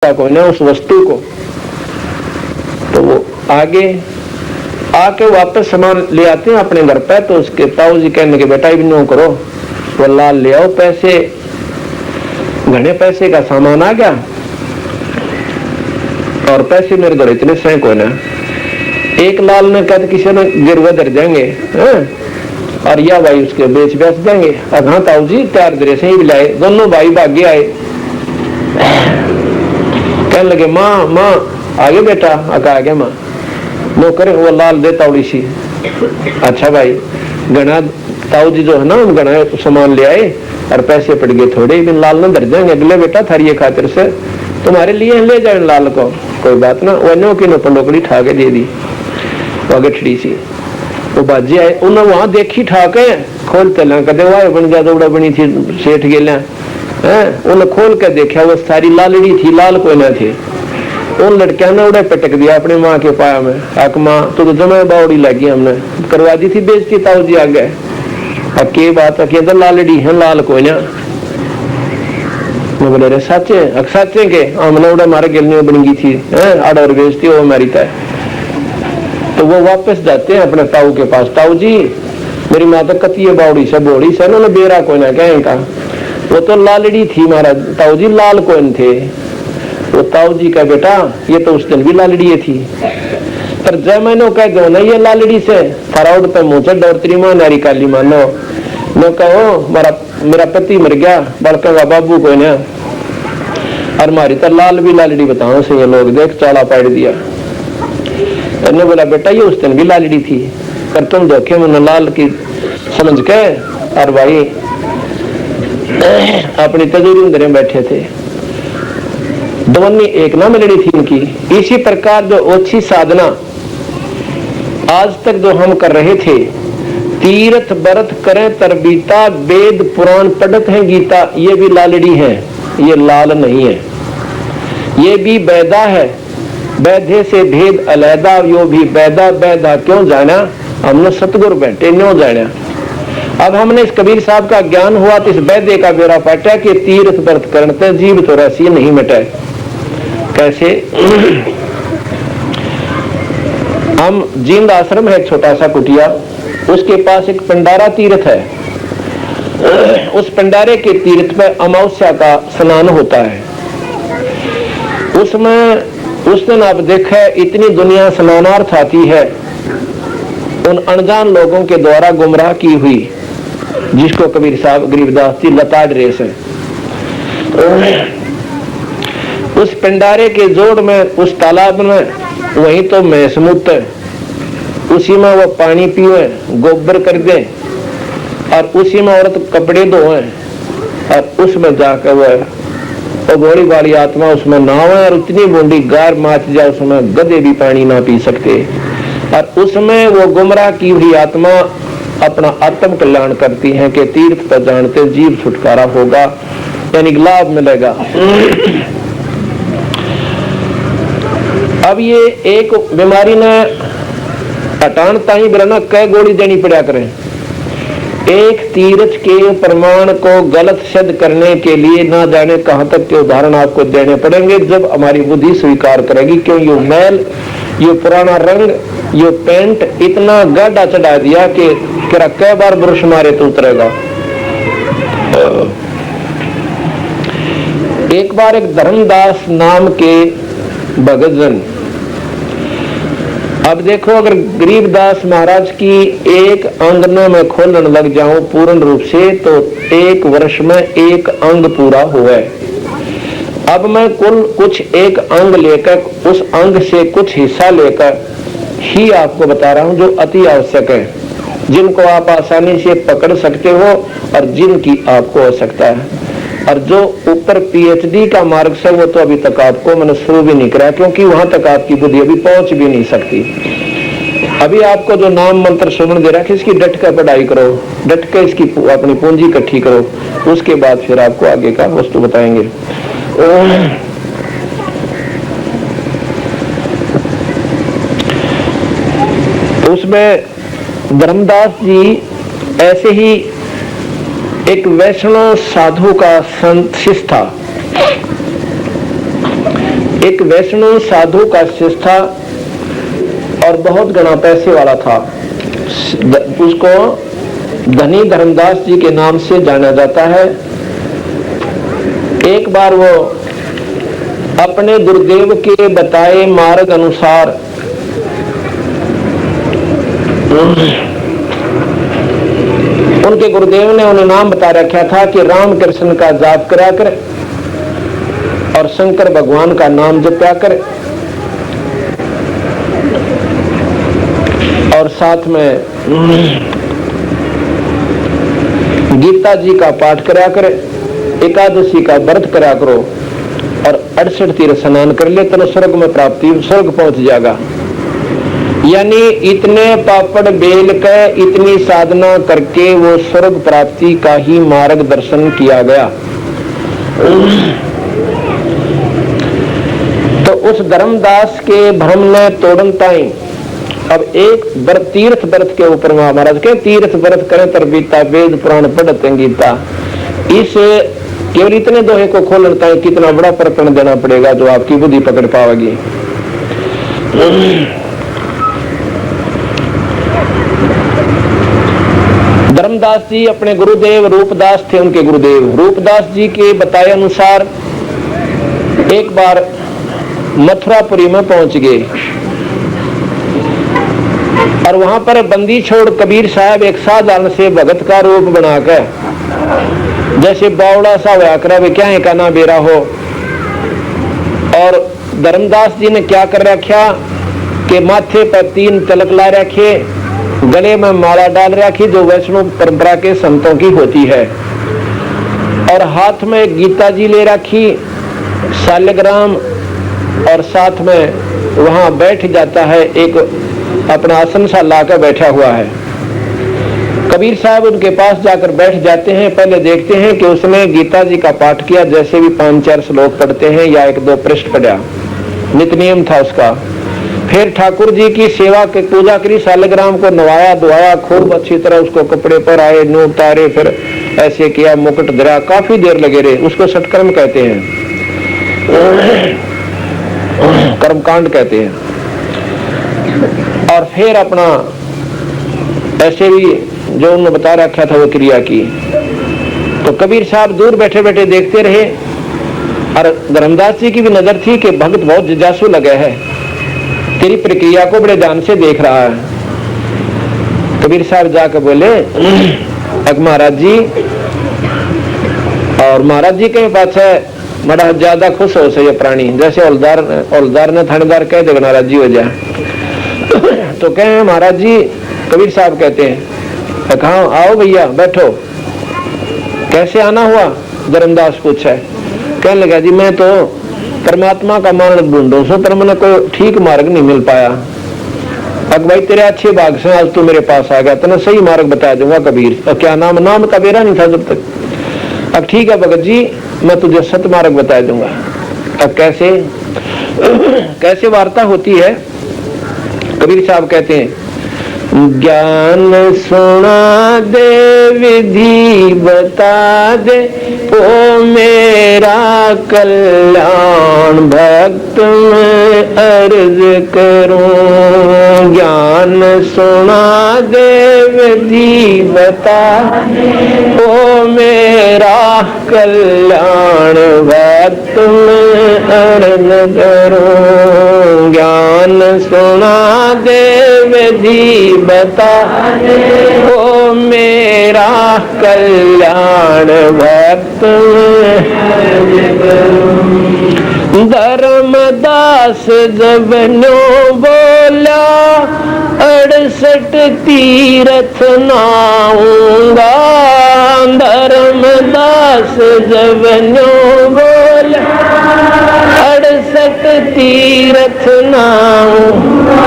को ना उस वस्तु को। तो वो आगे आके वापस सामान ले आते हैं अपने घर पे। तो उसके ताऊ जी कहने के बेटा भी नो करो, वो लाल ले आओ, पैसे घने पैसे का सामान आ गया और पैसे मेरे घर इतने सैंक हो ना। एक लाल ने कहते किसी ने गिरवा धर जाएंगे और या भाई उसके बेच देंगे। अब हाँ ताऊ जी तैयार दरे से ही लाए, दोनों भाई भागे आए। कहने लगे माँ माँ आगे बेटा, आ गया माँ। नो करे वो लाल दे तावड़ी सी। अच्छा भाई, गणा ताऊ जी जो है ना गणा सामान ले आए और पैसे पड़ गए थोड़े, बिन लाल न धर जाएंगे अगले बेटा थारी खातिर से तुम्हारे लिए ले जाए लाल को, कोई बात ना। वनो की नो पंडोकड़ी ठा के दे दी गठड़ी सी। वो बाजी आए, उन्हें वहां देखी ठाके खोल तला कदे वाय बन जा दौड़ा बनी थी सेठ गेला है। उन्हें खोल के देखा वो सारी लालड़ी थी, लाल कोई ना थे। उन लड़किया ने उड़े पटक दिया अपनी माँ के पाया में। आक माँ तो जमा बावड़ी लगी, हमने करवा दी थी बेइज्जती ताऊ जी आ गए। के बात है लालड़ी है लाल कोई ना। मैं बोले रे साचे साचे के हमने उड़े मारे गिलने बन गई थी आड़ और बेइज्जती वो मारी था। तो वो वापस जाते हैं अपने ताऊ के पास। ताऊ जी मेरी माता कती है बावड़ी से बोड़ी से ना बेरा कोई ना कहें का, वो तो लालड़ी थी महाराज ताऊ जी, लाल कोई थे। वो ताऊ जी का बेटा ये तो उस दिन भी लालड़ी थी, पर जय मैंने कह दो ना ये लालड़ी से फराउड पे मुझे डरतरी मां नारी काली मानो न कहो मेरा पति मर गया बड़का बाबू को ना और मारी तो लाल भी लालड़ी बताओ से ये लोग देख चाला पाड़ दिया। ने बोला बेटा ये उस दिन भी लालड़ी थी, पर तुम धोखे में लाल की समझ के और भाई अपनी तजूरी में बैठे थे। दोनों एक ना मिलड़ी थी इनकी। इसी प्रकार जो ओछी साधना आज तक जो हम कर रहे थे, तीर्थ व्रत करें तरबीता, वेद पुराण पढ़त है गीता, ये भी लालड़ी है, ये लाल नहीं है। ये भी बैदा है, बैधे से भेद अलैदा, यो भी बैदा बैदा क्यों जाना, हमने सतगुरु बैठे न्यों जाना। अब हमने इस कबीर साहब का ज्ञान हुआ तो इस बैदे का बेरा पाटा कि तीर्थ व्रत करते जीव तो रसी नहीं मिटे। कैसे? हम जींद आश्रम है छोटा सा कुटिया, उसके पास एक पंडारा तीर्थ है। उस पंडारे के तीर्थ में अमावस्या का स्नान होता है। उसमें उस दिन आप देखे इतनी दुनिया स्नानार्थ आती है, उन अनजान लोगों के द्वारा गुमराह की हुई, जिसको कबीर साहब गरीबदास जी लताड़ रेस है। उस पंडारे के जोड़ में उस तालाब में वहीं तो मैस मूत है, उसी में वो पानी पीवे गोबर कर दे और उसी में औरत कपड़े धोए और उसमें जाकर वो घोड़ी वाली आत्मा उसमें नहावे और उतनी बूंदी गार माच जाए उसमें गधे भी पानी ना पी सकते। और उसमें वो गुमराह की हुई आत्मा अपना आत्म कल्याण करती है कि तीर्थ पर जानते जीव छुटकारा होगा, यानी लाभ मिलेगा। अब ये एक बीमारी ने हटान ताई बिना कई गोली देनी पड़ा करें। एक तीर्थ के प्रमाण को गलत सिद्ध करने के लिए ना जाने कहां तक के उदाहरण आपको देने पड़ेंगे, जब हमारी बुद्धि स्वीकार करेगी। क्यों ये मैल, ये पुराना रंग, ये पेंट इतना गड्ढा चढ़ा दिया कि कई बार ब्रश मारे तो उतरेगा। एक बार एक धर्मदास नाम के भगत जन, अब देखो अगर गरीबदास महाराज की एक अंग में खोलने लग जाऊं पूर्ण रूप से तो एक वर्ष में एक अंग पूरा हुआ। अब मैं कुल कुछ एक अंग लेकर उस अंग से कुछ हिस्सा लेकर ही आपको बता रहा हूं जो अति आवश्यक है, जिनको आप आसानी से पकड़ सकते हो और जिनकी आपको आवश्यकता है। और जो ऊपर पीएचडी का मार्ग से वो तो अभी तक आपको मैंने शुरू भी नहीं करा, क्योंकि वहां तक आपकी बुद्धि अभी पहुंच भी नहीं सकती। अभी आपको जो नाम मंत्र सुनने दे रहा है इसकी डट कर पढ़ाई करो, डट कर इसकी अपनी पूंजी इकट्ठी करो, उसके बाद फिर आपको आगे का वस्तु बताएंगे। उसमें धर्मदास जी ऐसे ही एक वैष्णव साधु का संत शिष्य था। एक वैष्णव साधु का शिष्य था और बहुत घना पैसे वाला था। उसको धनी धर्मदास जी के नाम से जाना जाता है। एक बार वो अपने गुरुदेव के बताए मार्ग अनुसार उनके गुरुदेव ने उन्हें नाम बता रखा था कि राम कृष्ण का जाप करा कर और शंकर भगवान का नाम जपया कर और साथ में गीता जी का पाठ करा कर, एकादशी का व्रत करा करो और 68 तीर्थ स्नान कर ले तो स्वर्ग में प्राप्ति, स्वर्ग पहुंच जाएगा। यानी इतने पापड़ बेल के इतनी साधना करके वो स्वर्ग प्राप्ति का ही मार्गदर्शन किया गया। तो उस धर्मदास के भ्रम ने तोड़न ताई अब एक व्रत, तीर्थ व्रत के ऊपर महाराज के तीर्थ व्रत करें तरबीता वेद पुराण पढ़ते गीता, इस केवल इतने दोहे को खोलता है कितना बड़ा प्रकरण देना पड़ेगा जो आपकी बुद्धि पकड़ पाएगी। धर्मदास जी अपने गुरुदेव रूपदास थे, उनके गुरुदेव रूपदास जी के बताए अनुसार एक बार मथुरापुरी में पहुंच गए और वहां पर बंदी छोड़ कबीर साहब एक साधारण से भगत का रूप बनाकर जैसे बावड़ा सा हुआ करा वे क्या है का ना बेरा हो। और धर्मदास जी ने क्या कर रखा कि माथे पर 3 तिलक ला रखे, गले में माला डाल रखी जो वैष्णव परंपरा के संतों की होती है, और हाथ में गीता जी ले रखी, शालिग्राम, और साथ में वहां बैठ जाता है, एक अपना आसन सा लाकर बैठा हुआ है। कबीर साहब उनके पास जाकर बैठ जाते हैं। पहले देखते हैं कि उसने गीता जी का पाठ किया, जैसे भी 5-4 श्लोक पढ़ते हैं या 1-2 पृष्ठ पढ़ा, नित्य नियम था उसका। फिर ठाकुर जी की सेवा की पूजा करी, शालिग्राम को नवाया धोया, खूब अच्छी तरह उसको कपड़े पर आए, नो उतारे, फिर ऐसे किया, मुकुट धरा, काफी देर लगे रहे। उसको सटकर्म कहते हैं, कर्मकांड कहते हैं। और फिर अपना ऐसे भी जो उन्होंने बता रखा था वो क्रिया की। तो कबीर साहब दूर बैठे बैठे देखते रहे और धर्मदास जी की भी नजर थी कि भक्त बहुत जिज्ञासु लगे है, तेरी प्रक्रिया को बड़े ध्यान से देख रहा है। कबीर साहब जाकर बोले महाराज जी, और महाराज जी के पास है बड़ा ज्यादा खुश हो से ये प्राणी, जैसे औलदार ने थानेदार कह दे महाराज जी हो जाए। तो कहे महाराज जी, कबीर साहब कहते हैं कहा आओ भैया बैठो। कैसे आना हुआ? धर्मदास पूछा। कहने लगा जी मैं तो परमात्मा का मार्ग ढूंढूं सो पर मैंने कोई ठीक मार्ग नहीं मिल पाया। अब भाई तेरे अच्छे भाग से आज तू मेरे पास आ गया, तेने सही मार्ग बता दूंगा कबीर। और क्या नाम? नाम का बेरा नहीं था जब तक। अब ठीक है भगत जी, मैं तुझे सत्य मार्ग बता दूंगा। अब कैसे कैसे वार्ता होती है? कबीर साहब कहते हैं ज्ञान सुना दे, विधि बता दे, ओ मेरा कल्याण भक्त में अर्ज करूं। ज्ञान सुना दे, विधि बता दे, ओ मेरा कल्याण भक्त में अर्ज करूं। ज्ञान सुना दे, विधि बता दे, ओ मेरा कल्याण भक्त धर्मदास जब नो बोला 68 तीर्थ नाऊंगा। धर्मदास जब नो बोला 68 तीर्थ नाऊंगा।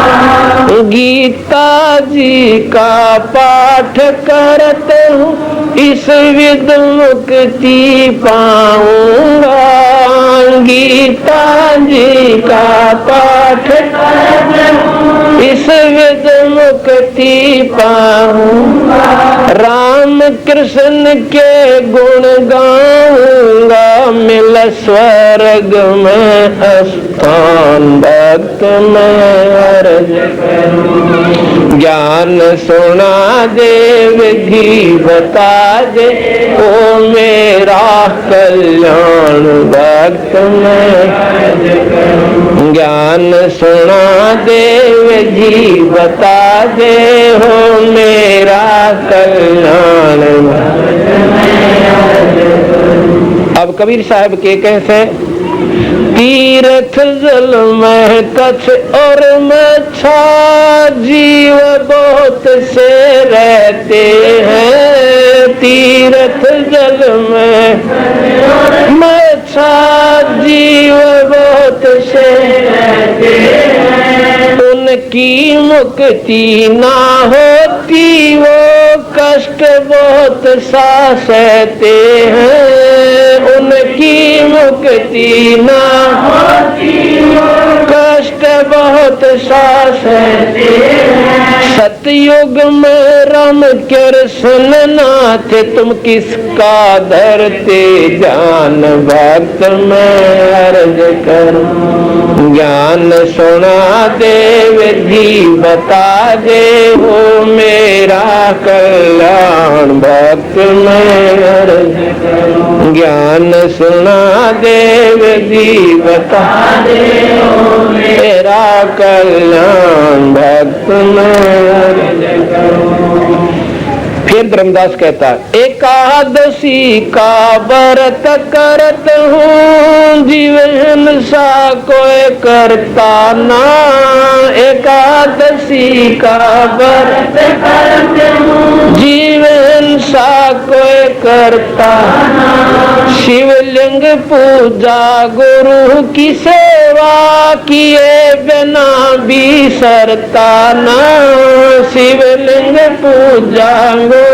गीता जी का पाठ करते हूँ, इस विद मुक्ति पाऊंगा। गीता जी का पाठ करते हूँ, इस विध मुक्ति पाऊंगा, राम कृष्ण के गुण गाऊंगा, मिल स्वर्ग में स्थान भक्त में अर्ज करूं। ज्ञान सुना दे विधि बता दे, ओ मेरा कल्याण भक्त में अर्ज करूं। ज्ञान सुना दे विधि बता दे, हो मेरा कल्याण भक्त में अर्ज करूं। अब कबीर साहब के कैसे तीर्थ जल में कच्छ और मच्छा, जीव बहुत से रहते हैं। तीर्थ जल में मच्छा, जीव बहुत से रहते हैं। उनकी मुक्ति ना होती, वो कष्ट बहुत सा सहते हैं। उनकी मुक्ति ना होती, वो कष्ट बहुत सा सहते हैं। सतयुग में राम कृष्ण नाथ, तुम किसका धरते ध्यान भक्त में अर्ज करूं। ज्ञान सुना दे विधि बता दे, हो मेरा कल्याण भक्त में अर्ज करूं। ज्ञान सुना दे विधि बता दे, हो मेरा कल्याण भक्त में अर्ज करूं। फिर धर्मदास कहता है, एकादशी का व्रत करत हूँ, जीवन सा कोई करता ना। एकादशी का व्रत करत हूँ, जीवन सा कोई करता ना। शिवलिंग पूजा गुरु की सेवा किए बिना बिसरता ना। शिवलिंग पूजा गुरु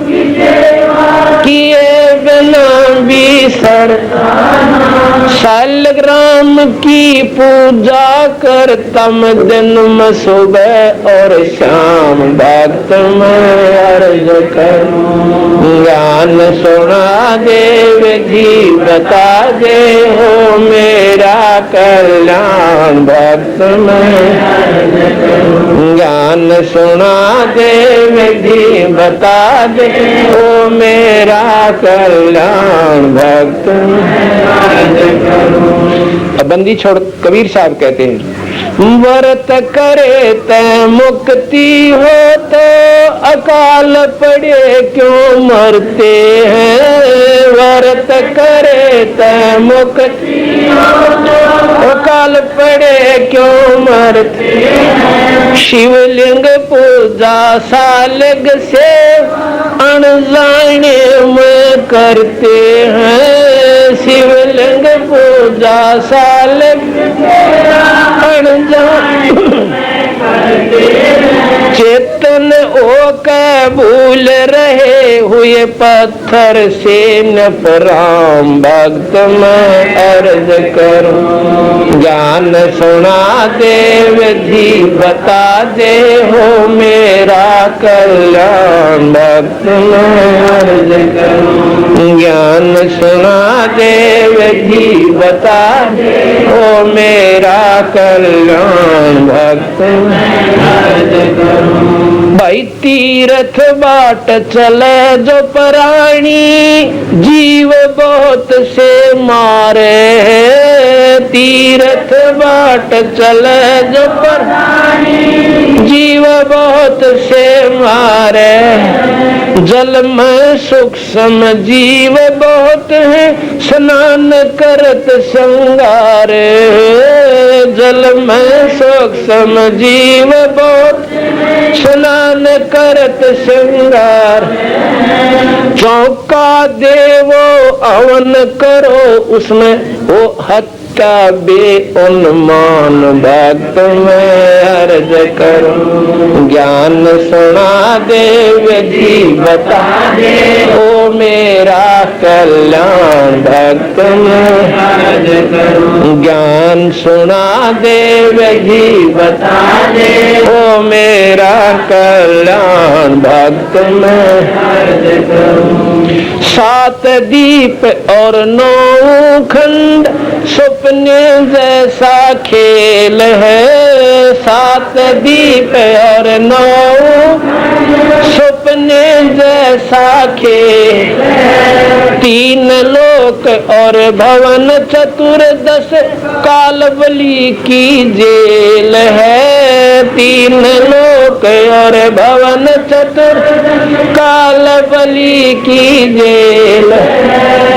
की सेवा किए बिना बिसरता ना। शालग्राम की पूजा करता मैं दिन में सुबह और शाम, भक्त में अर्ज करूं। ज्ञान सुना दे विधि बता दे, हो मेरा कल्याण भक्त में अर्ज करूं। ज्ञान सुना दे विधि बता दे, हो मेरा कल्याण भक्त में अर्ज करूं। अब बंदी छोड़ कबीर साहब कहते हैं, व्रत करे तै मुक्ति हो तो अकाल पड़े क्यों मरते हैं। व्रत करे तै मुक्ति हो तो अकाल पड़े क्यों मरते हैं। शिवलिंग पूजा सालग से अनजाने में करते हैं। शिवलिंग पूजा सालग चेतन ओ के भूल रहे हुए पत्थर से न पराम, भक्त में अर्ज करूं। ज्ञान सुना दे विधि बता दे, हो मेरा कल्याण भक्त में अर्ज करूं। ज्ञान सुना दे विधि बता दे, हो मेरा कल्याण भक्त में अर्ज करूं। भाई तीर्थ बाट चले जो प्राणी, जीव बहुत से मारे। तीर्थ बाट चले जो प्राणी, जीव बहुत से मारे। जल में सूक्ष्म जीव बहुत है, स्नान करत संगारे। जल में सूक्ष्म जीव बहुत, स्नान करत श्रृंगार। चौका देवो अवन करो, उसमें वो का बेउन्मान भक्त मैं अर्ज करूं। ज्ञान सुना दे विधि बता दे, ओ मेरा कल्याण भक्त मैं अर्ज करूं। ज्ञान सुना दे विधि बता दे, ओ मेरा कल्याण भक्त मैं अर्ज करूं। 7 दीप और 9 खंड सपने जैसा खेल है। 7 दीप और 9 सपने जैसा खेल है। 3 लोक और भवन चतुर्दश कालबली की जेल है। 3 लोक और भवन चतुर्दश कालबली की जेल।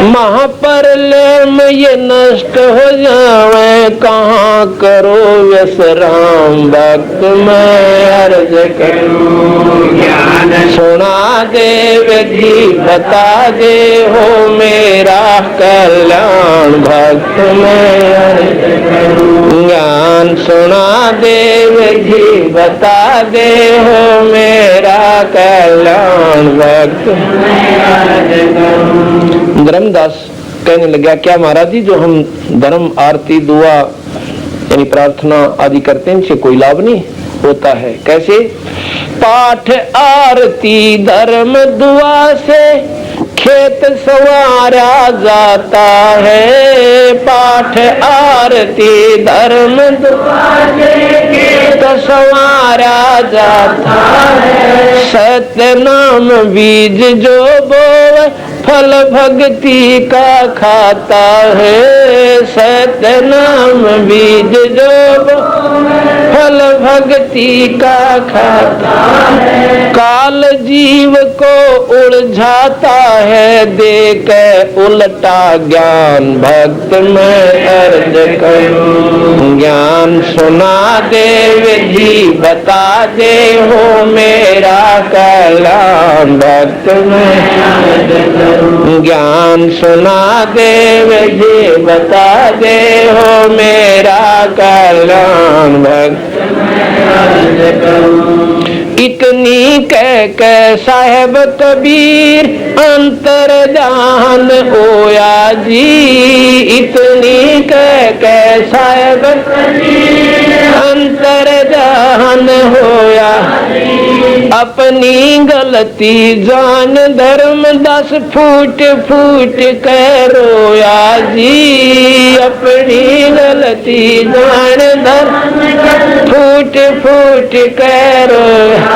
महाप्रलय में ये नष्ट हो जावे, कहाँ करो विश्राम भक्त मैं अर्ज करूं। ज्ञान सुना दे विधि बता दे, हो मेरा कल्याण भक्त मैं अर्ज करूं। ज्ञान सुना दे विधि बता दे, हो मेरा कल्याण भक्त मैं अर्ज करूं। धर्मदास कहने लगा, क्या महाराज जी जो हम धर्म आरती दुआ यानी प्रार्थना आदि करते हैं इनसे कोई लाभ नहीं होता है? कैसे? पाठ आरती धर्म दुआ से खेत संवारा जाता है। पाठ आरती धर्म दुआ से खेत संवारा जाता है। सत्य नाम बीज जो बोए फल भक्ति का खाता है। सत्य नाम बीज जो फल भक्ति का खाता है। काल जीव को उलझाता है, देख उल्टा ज्ञान भक्त मैं अर्ज करूं। ज्ञान सुना दे विधि बता दे, हो मेरा कल्याण भक्त मैं अर्ज करूं। ज्ञान सुना दे विधि बता दे, हो मेरा कल्याण भक्त मैं अर्ज करूं। इतनी कह साहेब कबीर अंतर जान होया जी। इतनी कह साहेब कबीर अंतर जान होया। अपनी गलती जान धर्मदास फूट फूट कर रोया जी। अपनी गलती जान धर्मदास फूट फूट कर रोया।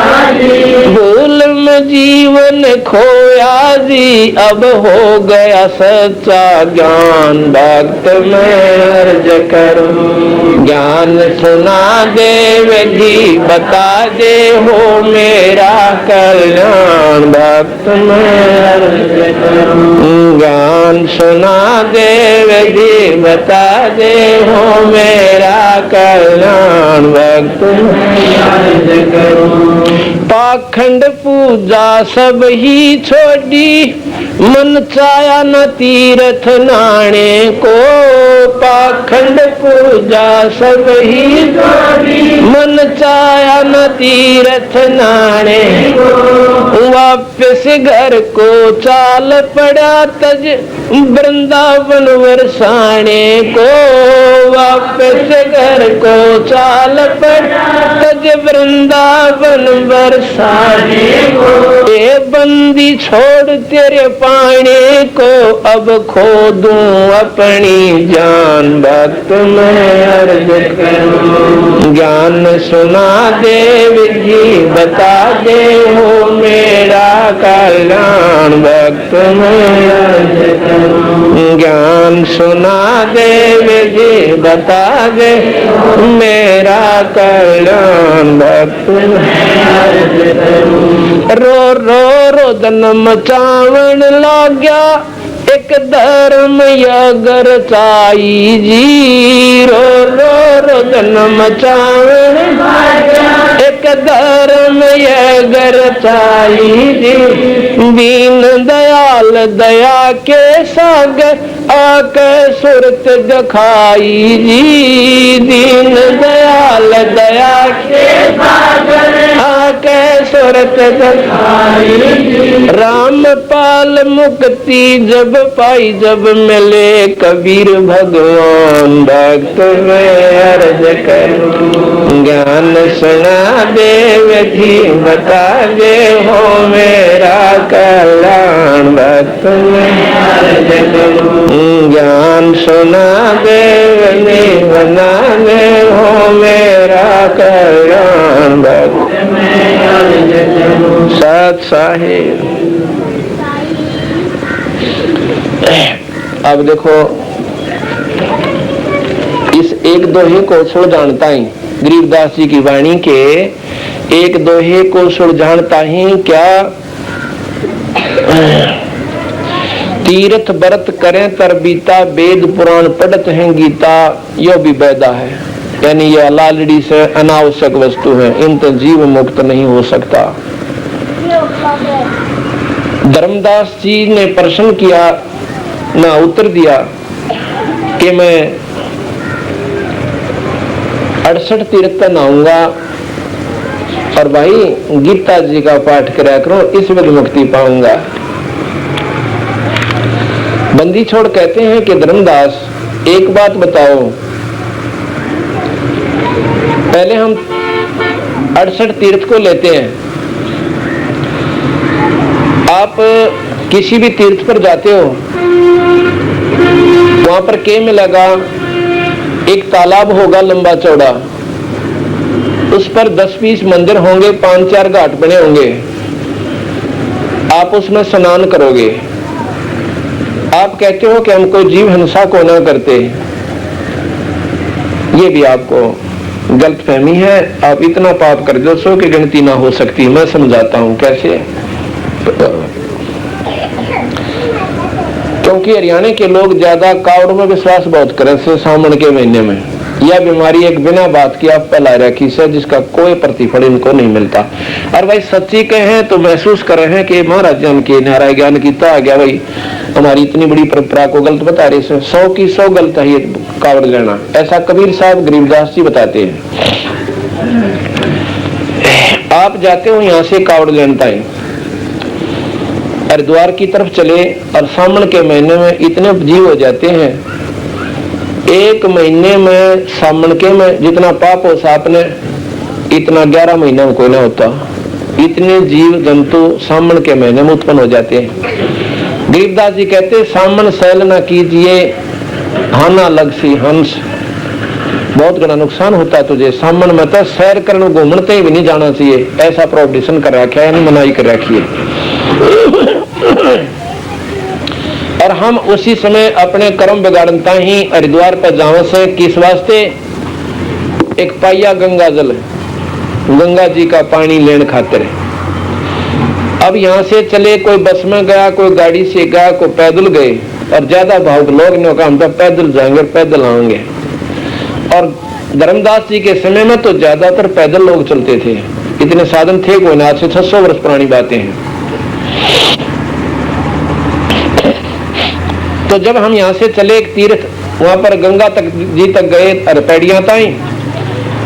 भूल में जीवन खोया जी, अब हो गया सच्चा ज्ञान भक्त मैं अर्ज करूं। ज्ञान सुना दे विधि बता दे, हो मेरा कल्याण भक्त मैं अर्ज करूं। ज्ञान सुना दे विधि बता दे, हो मेरा कल्याण भक्त मैं अर्ज करूं। पाखंड पूजा सब ही छोड़ी, मन चाया न तीर्थ नाणे को। पाखंड पूजा सब ही छोड़ी, मन चाया न तीर्थ नाणे को। वापस घर को चाल पड़ा तज वृंदावन वरसाने को। वापस घर को चाल पड़ा तज वृंदावन बरसाने को। ये बंदी छोड़ तेरे पाने को, अब खो दूं अपनी जान भक्त मैं अर्ज करूं। ज्ञान सुना दे विधि बता दे, हो मेरा कल्याण भक्त मैं अर्ज करूं। ज्ञान सुना दे विधि बता दे, मेरा कल्याण भक्त रो रो रोदन मचावण लाग्या, एक धर्म यगर चाई जी। रो रो रोदन मचावण एक धर्म यगर चाई जी। दीन दयाल दया के सागर आके सुरत दिखाई जी, दीन दयाल दया के सागर आके सुरत दिखाई जी। राम पाल मुक्ति जब पाई, जब मिले कबीर भगवान, भक्त में अर्ज करूं ज्ञान सुना दे, विधि बता दे, हो मेरा कल्याण। भक्त में अर्ज करूं ज्ञान सुना दे, विधि बना दे, हो मेरा कल्याण। भक्त में अर्ज करूं। सत साहिब। अब देखो इस एक दोहे को सुलझानता ही गरीबदास जी की वाणी के एक दोहे को सुलझानता ही क्या तीर्थ व्रत करें तरबीता, वेद पुराण पढ़त हैं गीता, यो भी बैदा है। यानी ये लालड़ी से अनावश्यक वस्तु है, इनसे जीव मुक्त नहीं हो सकता। धर्मदास जी ने प्रश्न किया ना उत्तर दिया कि मैं 68 तीर्थ पर नहाऊंगा और भाई गीता जी का पाठ कराया करो, इसमें भी मुक्ति पाऊंगा। बंदी छोड़ कहते हैं कि धर्मदास एक बात बताओ, पहले हम 68 तीर्थ को लेते हैं, आप किसी भी तीर्थ पर जाते हो वहां पर क्या मिलेगा, एक तालाब होगा लंबा चौड़ा, उस पर 10-20 मंदिर होंगे, 5-4 घाट बने होंगे, आप उसमें स्नान करोगे। आप कहते हो कि हम कोई जीव हिंसा को ना करते, ये भी आपको गलतफहमी है। आप इतना पाप कर दो सो कि गिनती ना हो सकती। मैं समझाता हूं कैसे। क्योंकि हरियाणा के लोग ज्यादा कावड़ में विश्वास बहुत करें से सावन के महीने में। यह बीमारी एक बिना बात की आप फैला रखी है, जिसका कोई प्रतिफल इनको नहीं मिलता। और भाई सच्ची कहें तो महसूस कर रहे हैं कि महाराज जन के नारायण ज्ञान कीता आ गया, भाई हमारी इतनी बड़ी परंपरा को गलत बता रहे हैं। 100 की 100 गलत है ये कावड़ लेना, ऐसा कबीर साहब गरीबदास जी बताते हैं। आप जाते हो यहाँ से कावड़ लेनता है, हरिद्वार की तरफ चले और सावन के महीने में इतने जीव हो जाते हैं, एक महीने में सावन के में जितना पाप हो आपने इतना 11 महीने में कोई ना होता। इतने जीव जंतु सावन के महीने में उत्पन्न हो जाते हैं। गरीबदास जी कहते सावन सैल ना कीजिए, हाना लग सी हंस, बहुत बड़ा नुकसान होता है तुझे। सावन में तो सैर करने घूमने भी नहीं जाना चाहिए, ऐसा प्रोहिबिशन कर रखा है, मनाही कर रखी है। और हम उसी समय अपने कर्म बिगाड़ता ही हरिद्वार पर जाने से किस वास्ते, एक पाइया गंगा जल, गंगा जी का पानी लेने खातिर। अब यहाँ से चले, कोई बस में गया, कोई गाड़ी से गया, कोई पैदल गए, और ज्यादा भाव लोग ने कहा हम तो पैदल जाएंगे पैदल आएंगे। और धर्मदास जी के समय में तो ज्यादातर पैदल लोग चलते थे, इतने साधन थे कोई ना, आज से 600 वर्ष पुरानी बातें हैं। तो जब हम यहाँ से चले एक तीर्थ, वहां पर गंगा तक जी तक गए, अरपेड़ियां ताई,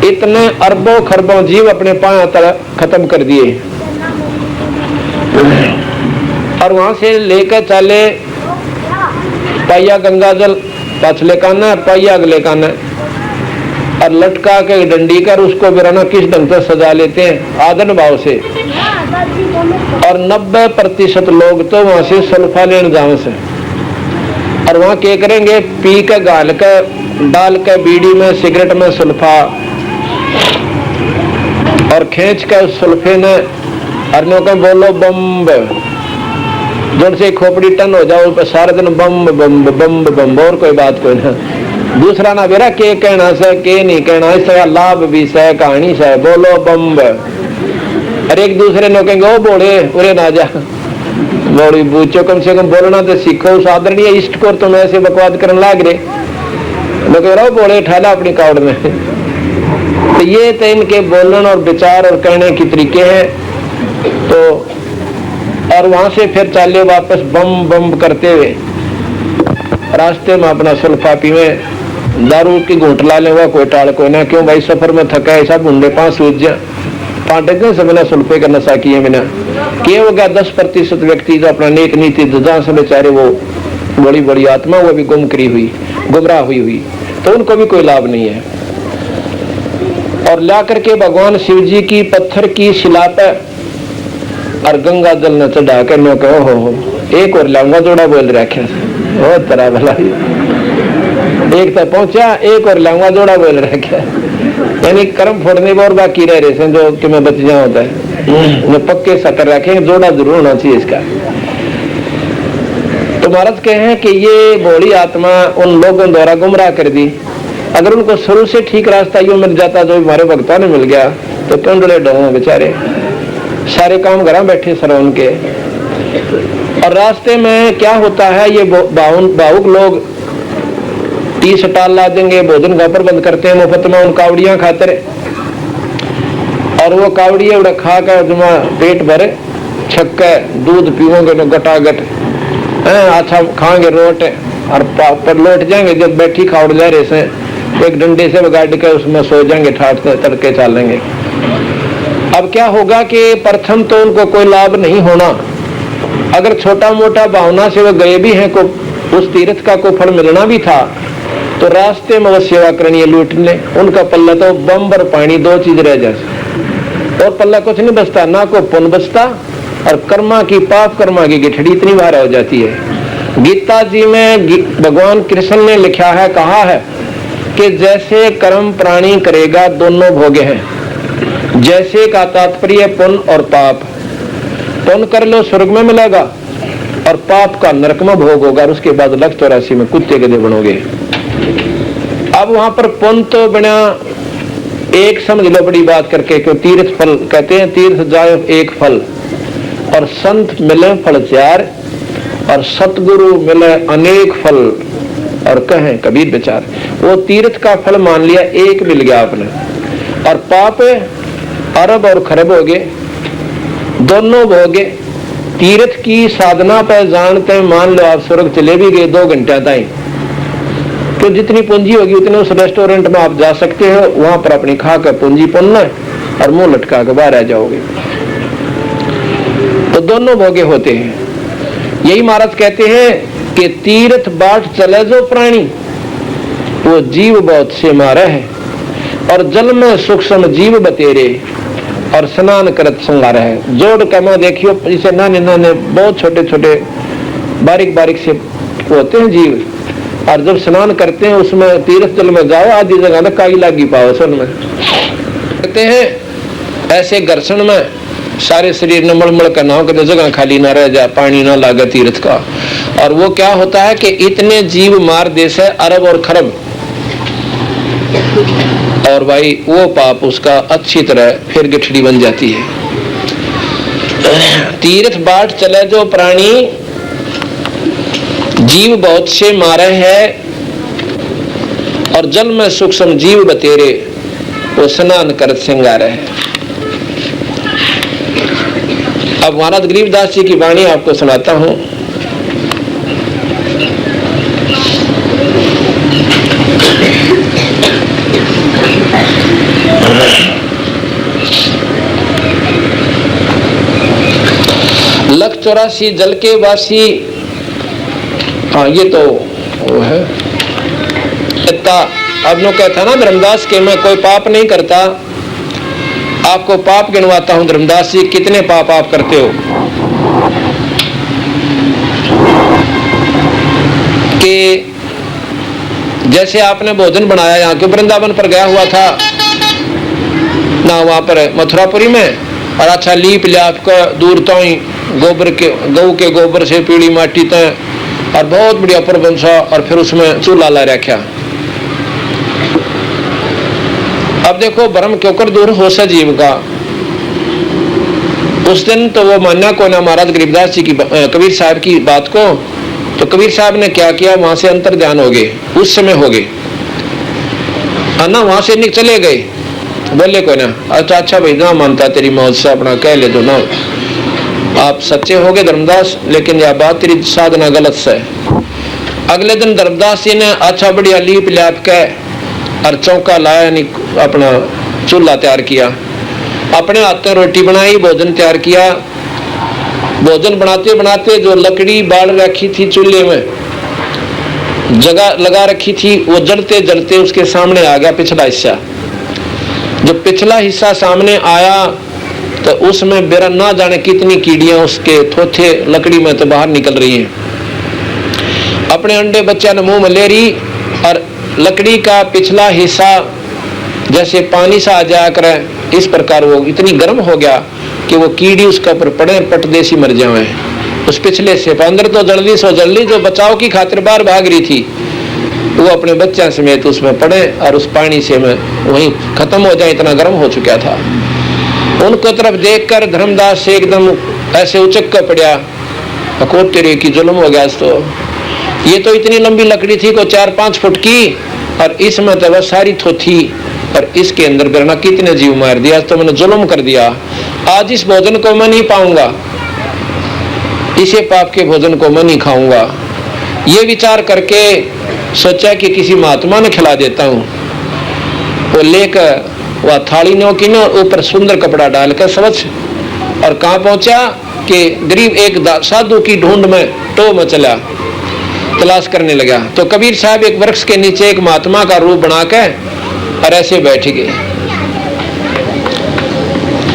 इतने अरबों खरबों जीव अपने पांव तक खत्म कर दिए। और वहां से लेकर चले पाइया गंगा जल, पाछ लेकाना पाइया लेकाना, और लटका के डंडी कर उसको बिराना किस ढंग से सजा लेते हैं आदर भाव से। और 90% लोग तो वहां से सल्फा लेने जाने से, और वहां क्या करेंगे, पी के गाल के डाल के बीड़ी में सिगरेट में सल्फा, और खींच के उस सल्फे ने अरनों के बोलो बम, जोर से खोपड़ी टन हो जाओ पर सारा दिन बम बम बम बम, और कोई बात कोई ना। दूसरा ना बेरा के कहना से के नहीं कहना, इसका लाभ भी से कहानी से बोलो बम। और एक दूसरे ने कहेंगे ओ बोले उरे ना जा, बड़ी बूचो कम से कम बोलना तो सीखो, साधरणीय इष्ट को तुम ऐसे बकवाद करने लाग रहे, लोग रहो बोले ठाला अपनी कावड़ में। तो ये तो इनके बोलने और विचार और कहने की तरीके हैं। तो और वहां से फिर चाले वापस बम बम करते हुए, रास्ते में अपना सुल्फा पीवे, दारू की घूंट ला ले, कोई टाल कोई ना। क्यों भाई, सफर में थका है, सब ढूंढे 5 सूझ पाटे से बिना सुल्फे का नशा किए बिना। क्या होगा 10% व्यक्ति जो अपना नेक नीति जहाँ से बेचारे वो बड़ी बड़ी आत्मा वो भी गुम करी हुई, गुमराह हुई, तो उनको भी कोई लाभ नहीं है। और ला करके भगवान शिव जी की पत्थर की शिला पर और गंगा जल न चढ़ा कर नो कहो हो एक और लाऊंगा जोड़ा बोल रखे बहुत तरह भला, एक तक पहुंचा, एक और लाऊंगा जोड़ा बोल रखे, यानी कर्म फोड़ने और बाकी रह रहे जो कि मैं बच जाऊं होता है, पक्के सकर रखेंगे, जोड़ा जरूर होना चाहिए इसका। तो महाराज कहे कि ये भोली आत्मा उन लोगों द्वारा गुमराह कर दी। अगर उनको शुरू से ठीक रास्ता यूं मिल जाता जो हमारे भक्तों ने मिल गया तो टंडले डोंगे बेचारे, सारे काम घर बैठे सरवन के। और रास्ते में क्या होता है, ये भावुक लोग 30 टाल ला देंगे, भोजन का प्रबंध करते हैं मुफ्त में उन कावड़ियां खातिर, और वो कावड़िया उड़ा खा कर जुमा पेट भर छक्के दूध पीओगे तो गटागट अच्छा खाएंगे रोट और पर लौट जाएंगे। जब बैठी खावड़ जा रहे से एक डंडे से गाड़ के उसमें सो जाएंगे, ठाट तड़के चलेंगे। अब क्या होगा कि प्रथम तो उनको कोई लाभ नहीं होना, अगर छोटा मोटा भावना से वो गए भी हैं को उस तीर्थ का कोई फल मिलना भी था तो रास्ते में वो सेवा करनी है, लूट ले उनका पल्ला तो बम्बर पानी, 2 चीज रह जाए और पल्ला कुछ नहीं बचता, ना को पुण्य बचता और कर्मा की पाप कर्मा की गिठड़ी इतनी भारी हो जाती है। गीता जी में भगवान कृष्ण ने लिखा है, कहा है कि जैसे कर्म प्राणी करेगा दोनों भोगे हैं। जैसे का तात्पर्य पुण्य और पाप, पुण्य कर लो स्वर्ग में मिलेगा और पाप का नरक में भोग होगा, और उसके बाद 184 में कुत्ते गधे बनोगे। अब वहां पर पुण्य तो बिना एक समझ लो बड़ी बात करके, क्यों तीर्थ फल कहते हैं, तीर्थ जाए एक फल और संत मिले फल 4 और सतगुरु मिले अनेक फल। और कहें कबीर विचार, वो तीर्थ का फल मान लिया एक मिल गया आपने, और पाप अरब और खरब हो गए, दोनों भोगे। तीर्थ की साधना पर जानते मान लो आप स्वर्ग चले भी गए 2 घंटे ताई, तो जितनी पूंजी होगी उतने उस रेस्टोरेंट में आप जा सकते हो, वहां पर अपनी खा कर पूंजी पुनना और मुंह लटका के बाहर आ जाओगे। तो दोनों भोगे होते हैं। यही महाराज कहते हैं कि तीर्थ बाट चले जो प्राणी वो जीव बहुत से मारे है, और जल में सूक्ष्म जीव बतेरे और स्नान करत संगार है। जोड़ के मैं देखियो इसे नाने नाने बहुत छोटे छोटे बारीक बारीक से होते हैं जीव, और जब स्नान करते हैं उसमें तीर्थ जल में जाओ आधी जगह तक काई लागी पाओ सन में कहते हैं। ऐसे घर्षण में सारे शरीर ने मलमल का ना हो, कभी जगह खाली ना रह जाए, पानी ना लागे तीर्थ का। और वो क्या होता है कि इतने जीव मार देश है अरब और खरब, और भाई वो पाप उसका अच्छी तरह फिर गिठड़ी बन जाती है। तीर्थ बाट चले जो प्राणी जीव बहुत से मारे है, और जल में सूक्ष्म जीव बतेरे वो स्नान करत सिंगारे है। अब महाराज गरीबदास जी की वाणी आपको सुनाता हूं। लख 84 जल के वासी, हाँ ये तो वो है इतना। अब नो कहता ना धर्मदास के मैं कोई पाप नहीं करता, आपको पाप गिनवाता हूं। धर्मदास जी कितने पाप आप करते हो कि जैसे आपने भोजन बनाया, यहाँ के वृंदावन पर गया हुआ था ना, वहां पर मथुरापुरी में, और अच्छा लीप ल्याप कर दूर तो ही गोबर के गऊ के गोबर से पीली माटी तय और बहुत बढ़िया प्रबंसा, और फिर उसमें चूल्हा ला रखा। अब देखो भ्रम क्यों कर दूर हो सा जीव का। उस दिन तो वो मानना को ना महाराज गरीबदास जी की कबीर साहब की बात को, तो कबीर साहब ने क्या किया, वहां से अंतर ध्यान हो गए, उस समय हो गए ना, वहां से निकल चले गए। बोले को ना अच्छा भाई ना मानता तेरी मौत से अपना कह ले दो ना, आप सच्चे हो गए धर्मदास, लेकिन यह बात तेरी साधना गलत से। अगले दिन धर्मदास जी ने अच्छा बढ़िया लीप ल्याप के और चौका लाया, यानी अपना चूल्हा तैयार किया, अपने हाथों रोटी बनाई, भोजन तैयार किया। भोजन बनाते बनाते जो लकड़ी बाल रखी थी चूल्हे में जगह लगा रखी थी, वो जलते जलते उसके सामने आ गया पिछला हिस्सा। जब पिछला हिस्सा सामने आया तो उसमें बेरा ना जाने कितनी कीड़ियां उसके थोथे लकड़ी में तो बाहर निकल रही हैं। अपने अंडे बच्चा ने मुंह में ले रही और लकड़ी का पिछला हिस्सा जैसे पानी सा आ जाया करे, इस प्रकार वो इतनी गर्म हो गया कि वो कीड़ी उसका ऊपर पड़े, पटदेसी मर जाए। उस पिछले से अंदर तो जल्दी सो जल्दी जो बचाव की खातिर बाहर भाग रही थी, वो अपने बच्चा समेत उसमें पड़े और उस पानी से में वहीं खत्म हो जाए, इतना गर्म हो चुका था। उनको तरफ देखकर धर्मदास से एकदम ऐसे उचक कर पड़ा, को तेरे की जुल्म हो गया। तो ये तो इतनी लंबी लकड़ी थी को 4-5 फुट की, और इसमें तो बस सारी थोथी, और इसके अंदर बिरना कितने जीव मार दिया, तो मैंने जुल्म कर दिया। आज इस भोजन को मैं नहीं पाऊंगा, इसे पाप के भोजन को मैं नहीं खाऊंगा। ये विचार करके सोचा कि किसी महात्मा ने खिला देता हूँ। वो लेकर वह थाली नोकी ने ऊपर सुंदर कपड़ा डालकर स्वच्छ, और कहाँ पहुंचा कि गरीब एक साधु की ढूंढ में टो में चला, तलाश करने लगा। तो कबीर साहब एक वृक्ष के नीचे एक महात्मा का रूप बनाकर और ऐसे बैठ गए।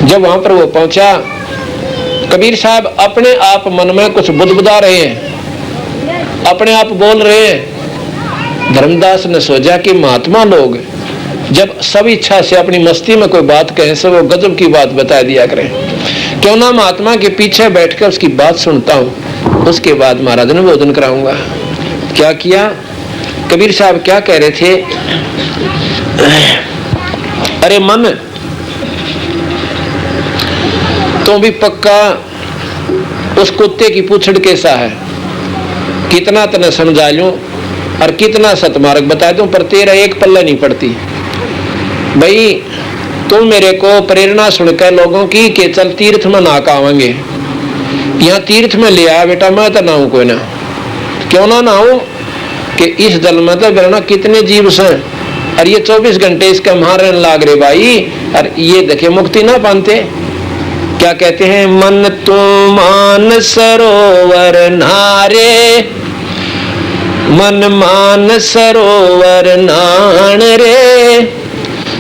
जब वहां पर वो पहुंचा, कबीर साहब अपने आप मन में कुछ बुदबुदा रहे हैं, अपने आप बोल रहे हैं। धर्मदास ने सोचा कि महात्मा लोग जब सब इच्छा से अपनी मस्ती में कोई बात कहें से वो गजब की बात बता दिया करें, क्यों ना महात्मा के पीछे बैठकर उसकी बात सुनता हूं, उसके बाद महाराज ने भोजन कराऊंगा। क्या किया, कबीर साहब क्या कह रहे थे, अरे मन तो भी पक्का उस कुत्ते की पूछड़ कैसा है, कितना तने समझा लूं और कितना सतमार्ग बता दूं, पर तेरा एक पल्ला नहीं पड़ती। भाई तुम मेरे को प्रेरणा सुनकर लोगों की कि चल तीर्थ में ना आवेंगे, यहाँ तीर्थ में ले आया बेटा, मैं तो नहाऊं कोई ना, क्यों ना नहाऊं कि इस जल में तो बिरना कितने जीव से, और ये 24 घंटे इसका मारने लाग रहे भाई, और ये देखे मुक्ति ना पाते। क्या कहते हैं, मन तू मान सरोवर नारे, मन मान सरोवर नान रे,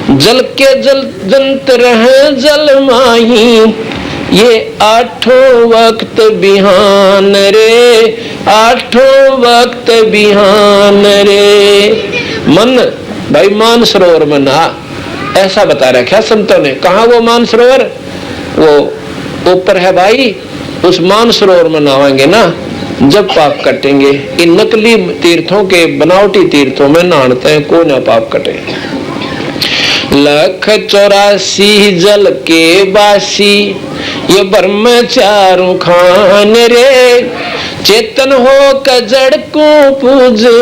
जल के जल जंत रहे जल माही, ये 8 वक्त बिहान रे, 8 वक्त बिहान रे। मन भाई मान सरोवर में नहा, ऐसा बता रखा संतों ने। कहा वो मान सरोवर, वो ऊपर है भाई, उस मान सरोवर में नहाएंगे ना जब पाप कटेंगे। इन नकली तीर्थों के बनावटी तीर्थों में नहाते हैं, को ना पाप कटे। 184 जल के बासी, ये ब्रह्मचारू खान रे, चेतन हो कजड़ को पूजे,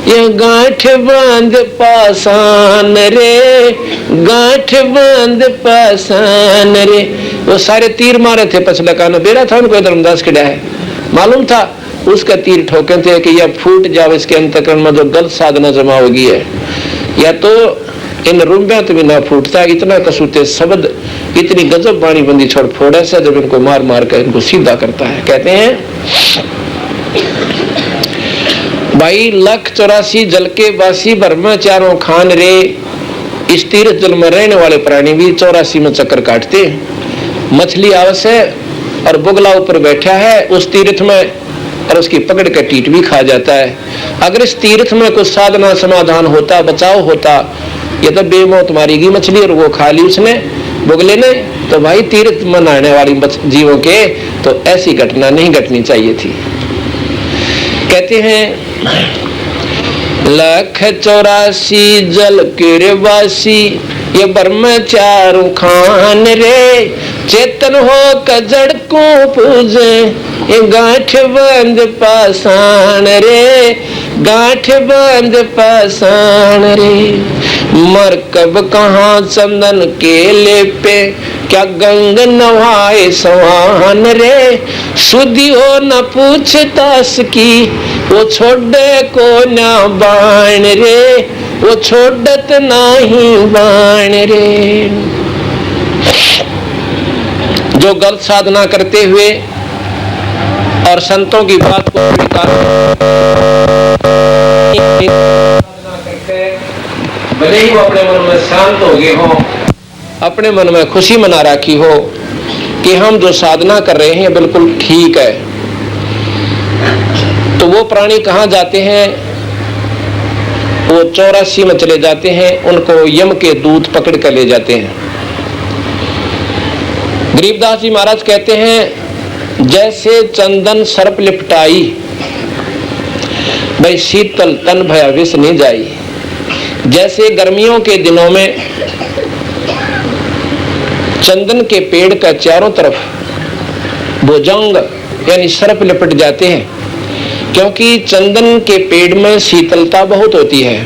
ये गांठ बांध पासान रे, गांठ बांध पासान रे। वो सारे तीर मारे थे, पछला कान बेरा था उनको, धर्मदास खड़ा है, मालूम था उसका तीर ठोके थे कि यह फूट जाओ इसके अंतकरण में जो गलत साधना जमा होगी है, या तो इन रुम्बिया तो भी ना फूटता। इतना कसूते शब्द, इतनी गजब बाणी बंदी छोड़ फोड़े से जब इनको मार मार कर इनको सीधा करता है। कहते हैं भाई 184 जल के बासी, ब्रह्मचारों खान रे। इस तीर्थ जल में रहने वाले प्राणी भी 84 में चक्कर काटते। मछली आवश्य और बुगला ऊपर बैठा है उस तीर्थ में, और उसकी पकड़ कर टीट भी खा जाता है। अगर इस तीर्थ में कुछ साधना समाधान होता, बचाव होता, ये तो बेमौत मारी गई मछली और वो खा ली उसने, बुगले ने, तो भाई तीर्थ में नहाने वाली जीवों के तो ऐसी घटना नहीं घटनी चाहिए थी। कहते हैं 184 जल के वासी, ये ब्रह्मचारू खान रे, चेतन हो कजड़ को पूजे, ये गांठ बंद पाषाण रे, गांठ बंद पाषाण रे। मरकब कहाँ चंदन के लेपे, क्या गंग नवाए सवान रे, सुधी हो न पूछतास की, वो छोड़े को ना बाण रे, वो छोड़त नहीं बाण रे। जो गलत साधना करते हुए और संतों की बात को स्वीकार करते, भले ही वो अपने मन में शांत हो गए हो, अपने मन में खुशी मना रखी हो कि हम जो साधना कर रहे हैं बिल्कुल ठीक है, तो वो प्राणी कहाँ जाते हैं? वो 84 में चले जाते हैं, उनको यम के दूत पकड़ कर ले जाते हैं। गरीबदास जी महाराज कहते हैं, जैसे चंदन सर्प लिपटाई, भाई शीतल तन भया विष नहीं जाई। जैसे गर्मियों के दिनों में चंदन के पेड़ का चारों तरफ भुजंग यानी सर्प लिपट जाते हैं, क्योंकि चंदन के पेड़ में शीतलता बहुत होती है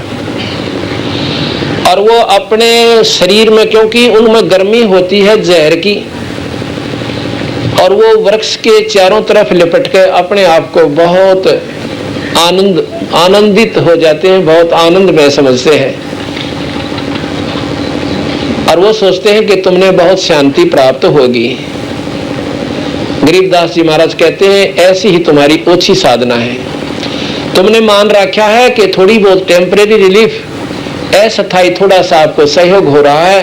और वो अपने शरीर में, क्योंकि उनमें गर्मी होती है जहर की, और वो वृक्ष के चारों तरफ लिपट के अपने आप को बहुत आनंदित हो जाते हैं, बहुत आनंद में समझते हैं और वो सोचते हैं कि तुमने बहुत शांति प्राप्त होगी। गरीबदास जी महाराज कहते हैं, ऐसी ही तुम्हारी ओछी साधना है। तुमने मान रखा है कि थोड़ी बहुत टेम्परेरी रिलीफ, अस्थायी थोड़ा सा आपको सहयोग हो रहा है,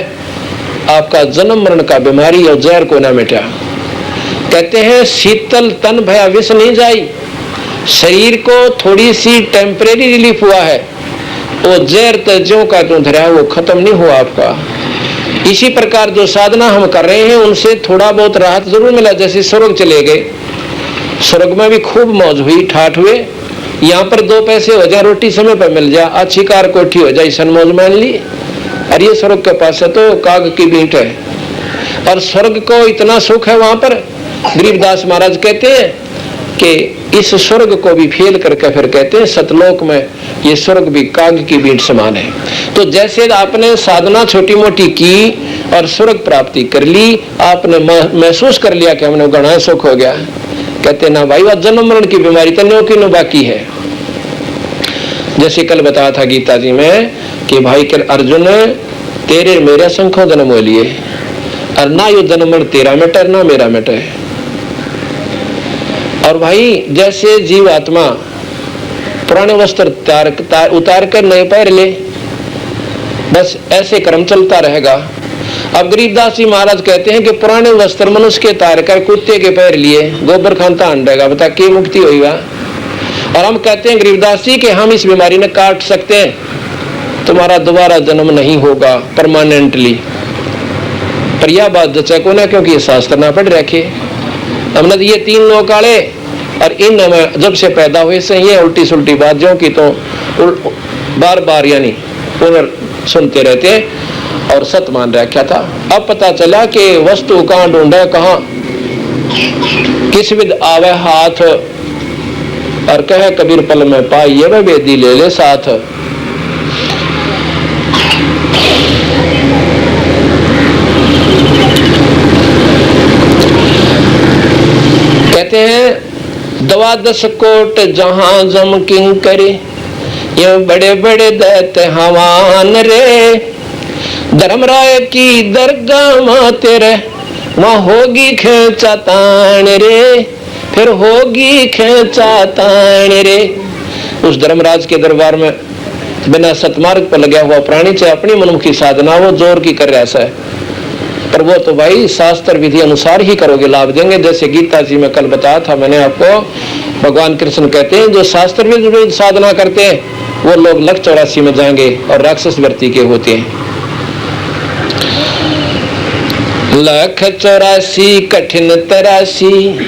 आपका जन्म मरण का बीमारी और जहर को ना मिटा। कहते हैं, शीतल तन भया विष नहीं जाई। शरीर को थोड़ी सी टेम्परेरी रिलीफ हुआ है, वो जहर तज्यों का जो धरा वो खत्म नहीं हुआ आपका। इसी प्रकार जो साधना हम कर रहे हैं उनसे थोड़ा बहुत राहत जरूर मिला। जैसे स्वर्ग चले गए, स्वर्ग में भी खूब मौज हुई, ठाठ हुए। यहाँ पर 2 पैसे हो जाए, रोटी समय पर मिल जाए, अच्छी कार कोठी हो जाए, सन मौज मान ली। और ये स्वर्ग के पास है तो काग की बींट है, और स्वर्ग को इतना सुख है वहां पर। गरीबदास महाराज कहते हैं कि इस स्वर्ग को भी फेल करके फिर कहते हैं, सतलोक में ये स्वर्ग भी काग की बींट समान है। तो जैसे आपने साधना छोटी मोटी की और स्वर्ग प्राप्ति कर ली, आपने महसूस कर लिया कि हमने घना सुख हो गया। कहते ना भाई, वह जन्म मरण की बीमारी तो नो की नो बाकी है। जैसे कल बताया था गीता जी में कि भाई के अर्जुन, तेरे मेरे संख्यों जन्म हो लिए, और ना यो जन्म मरण तेरा मिटे ना मेरा मिटे। और भाई जैसे जीव आत्मा पुराने वस्त्र उतार कर नए पहन ले, बस ऐसे क्रम चलता रहेगा। अब गरीबदास जी महाराज कहते हैं कि पुराने वस्त्र मनुष्य के तार कर कुत्ते के पैर लिए गोबर खानता अंडेगा, बता के मुक्ति होगा। और हम कहते हैं गरीबदास जी कि हम इस बीमारी ने काट सकते हैं, तुम्हारा दोबारा जन्म नहीं होगा परमानेंटली। पर यह बात जचको ना, क्योंकि ये शास्त्र ना पढ़ रखे हमने। ये 3 लोग आले और इन जब से पैदा हुए से ये उल्टी सुल्टी बात जो की तो बार बार यानी पुनर् सुनते रहते और सत मान रखा था। अब पता चला कि वस्तु कहाँ ढूंढे, कहाँ किस विद आवे हाथ, और कहे कबीर पल में पाइए वह वेदी ले ले साथ। कहते हैं, 12 कोट जहां जम किंग करे, ये बड़े बड़े दैत्य हवान रे। धर्मराय की दरगाह मां तेरे, वहां होगी खेचा तान रे, फिर होगी खेचा तान रे। उस धर्मराज के दरबार में बिना सतमार्ग पर लगा हुआ प्राणी चाहे अपनी मनमुखी साधना वो जोर की कर रहा है, पर वो तो भाई शास्त्र विधि अनुसार ही करोगे, लाभ देंगे। जैसे गीता जी में कल बताया था मैंने आपको, भगवान कृष्ण कहते हैं जो शास्त्र विधि साधना करते हैं वो लोग लख 84 में जाएंगे और राक्षस वृत्ति के होते हैं। लख 84 कठिन 83,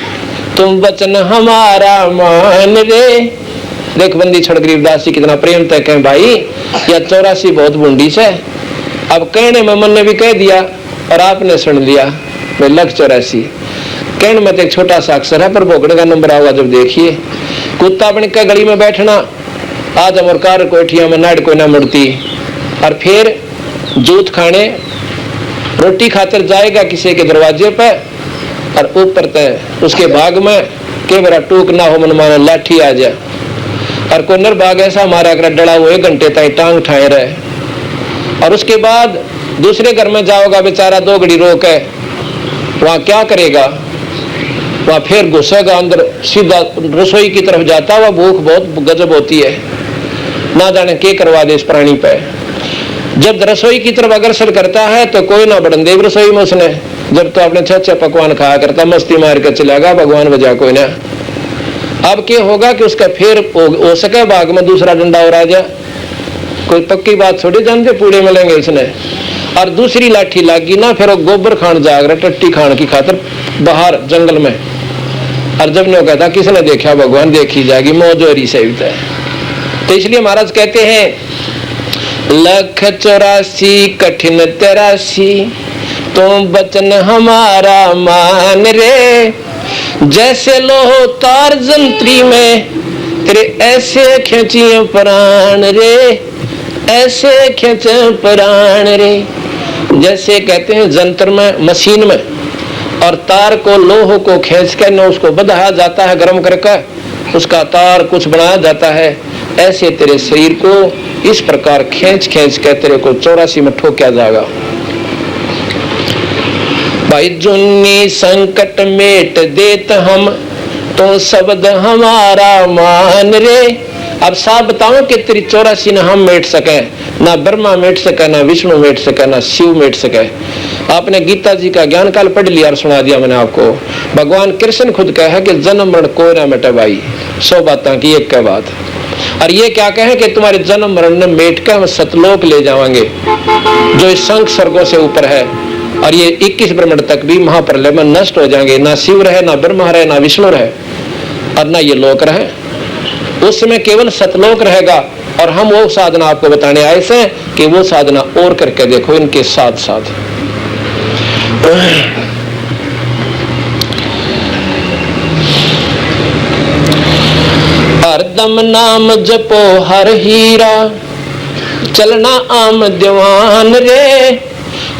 तुम वचन हमारा मान रे। देख बंदी छड़ गरीबदास जी कितना प्रेम तय कहें भाई, या 84 बहुत बूंदी से। अब कहने में मन ने भी कह दिया और आपने सुन लिया, मैं लख 84 कहने में एक छोटा सा अक्षर है पर भोगने का नंबर आएगा जब देखिए। कुत्ता बन के गली में बैठना, आज अमर कार कोठिया में नाड़ कोई ना मुड़ती, और फिर जूत खाने रोटी खातर जाएगा किसी के दरवाजे पे, और ऊपर तय उसके भाग में के मेरा टूक ना हो मन मानो लाठी आ जाए। और कोनर बाग ऐसा मारा कर डला वो 1 घंटे तक टांग ठाए रहे। और उसके बाद दूसरे घर में जाओगा बेचारा 2 घड़ी रोक है, वहां क्या करेगा, वहां फिर घुसेगा अंदर, सीधा रसोई की तरफ जाता हुआ। भूख बहुत गजब होती है, ना जाने के करवा दे इस प्राणी पे। जब रसोई की तरफ अग्रसर करता है तो कोई ना बढ़न देव रसोई में उसने, जब तो अपने अच्छे पकवान खाया करता, मस्ती मार कर चलेगा, भगवान बजा कोई ना। अब क्या होगा कि उसका फिर हो सके बाग में दूसरा डंडा और आ जाए, कोई पक्की बात थोड़ी जानते, पूरे मिलेंगे इसने। और दूसरी लाठी लागी ना, फिर वो गोबर खान जाग रहा टट्टी खान की खातर बाहर जंगल में। और जब ने कहता किसने देखा, भगवान देखी जाएगी, मौजोरी से है। तो इसलिए महाराज कहते हैं 184 कठिन 83 तो बचन हमारा मान रे, जैसे लोहो तार जंत्री में तेरे ऐसे खींचिए प्राण रे, ऐसे खींचे प्राण रे। जैसे कहते हैं जंत्र में, मशीन में, और तार को लोह को खींच कर न उसको बधाया जाता है, गर्म करके उसका तार कुछ बनाया जाता है, ऐसे तेरे शरीर को इस प्रकार खींच खींच के तेरे को 84 में ठोका जाएगा। भाई जुन्नी संकट मेट देत हम तो शब्द हमारा मान रे। अब साफ बताओ कि तेरी 84 न हम मेट सके, ना ब्रह्मा मेट सके, ना विष्णु मेट सके, ना शिव मेट सके। आपने गीता जी का ज्ञान काल पढ़ लिया और सुना दिया मैंने आपको। भगवान कृष्ण खुद कहे कि जन्म मरण कोई ना मिटे भाई, 100 बातें की एक बात। और ये क्या कहे कि तुम्हारे जन्म मरण ने मेट के हम सतलोक ले जाएंगे, जो इस संख स्वर्गों से ऊपर है। और ये 21 ब्रह्मांड तक भी महाप्रलय में नष्ट हो जाएंगे, ना शिव रहे, ना ब्रह्मा रहे, ना विष्णु रहे, और ना ये लोक रहे। उस समय केवल सतलोक रहेगा। और हम वो साधना आपको बताने आए से कि वो साधना और करके देखो इनके साथ साथ। हरदम नाम जपो हर हीरा, चलना आम दीवान रे।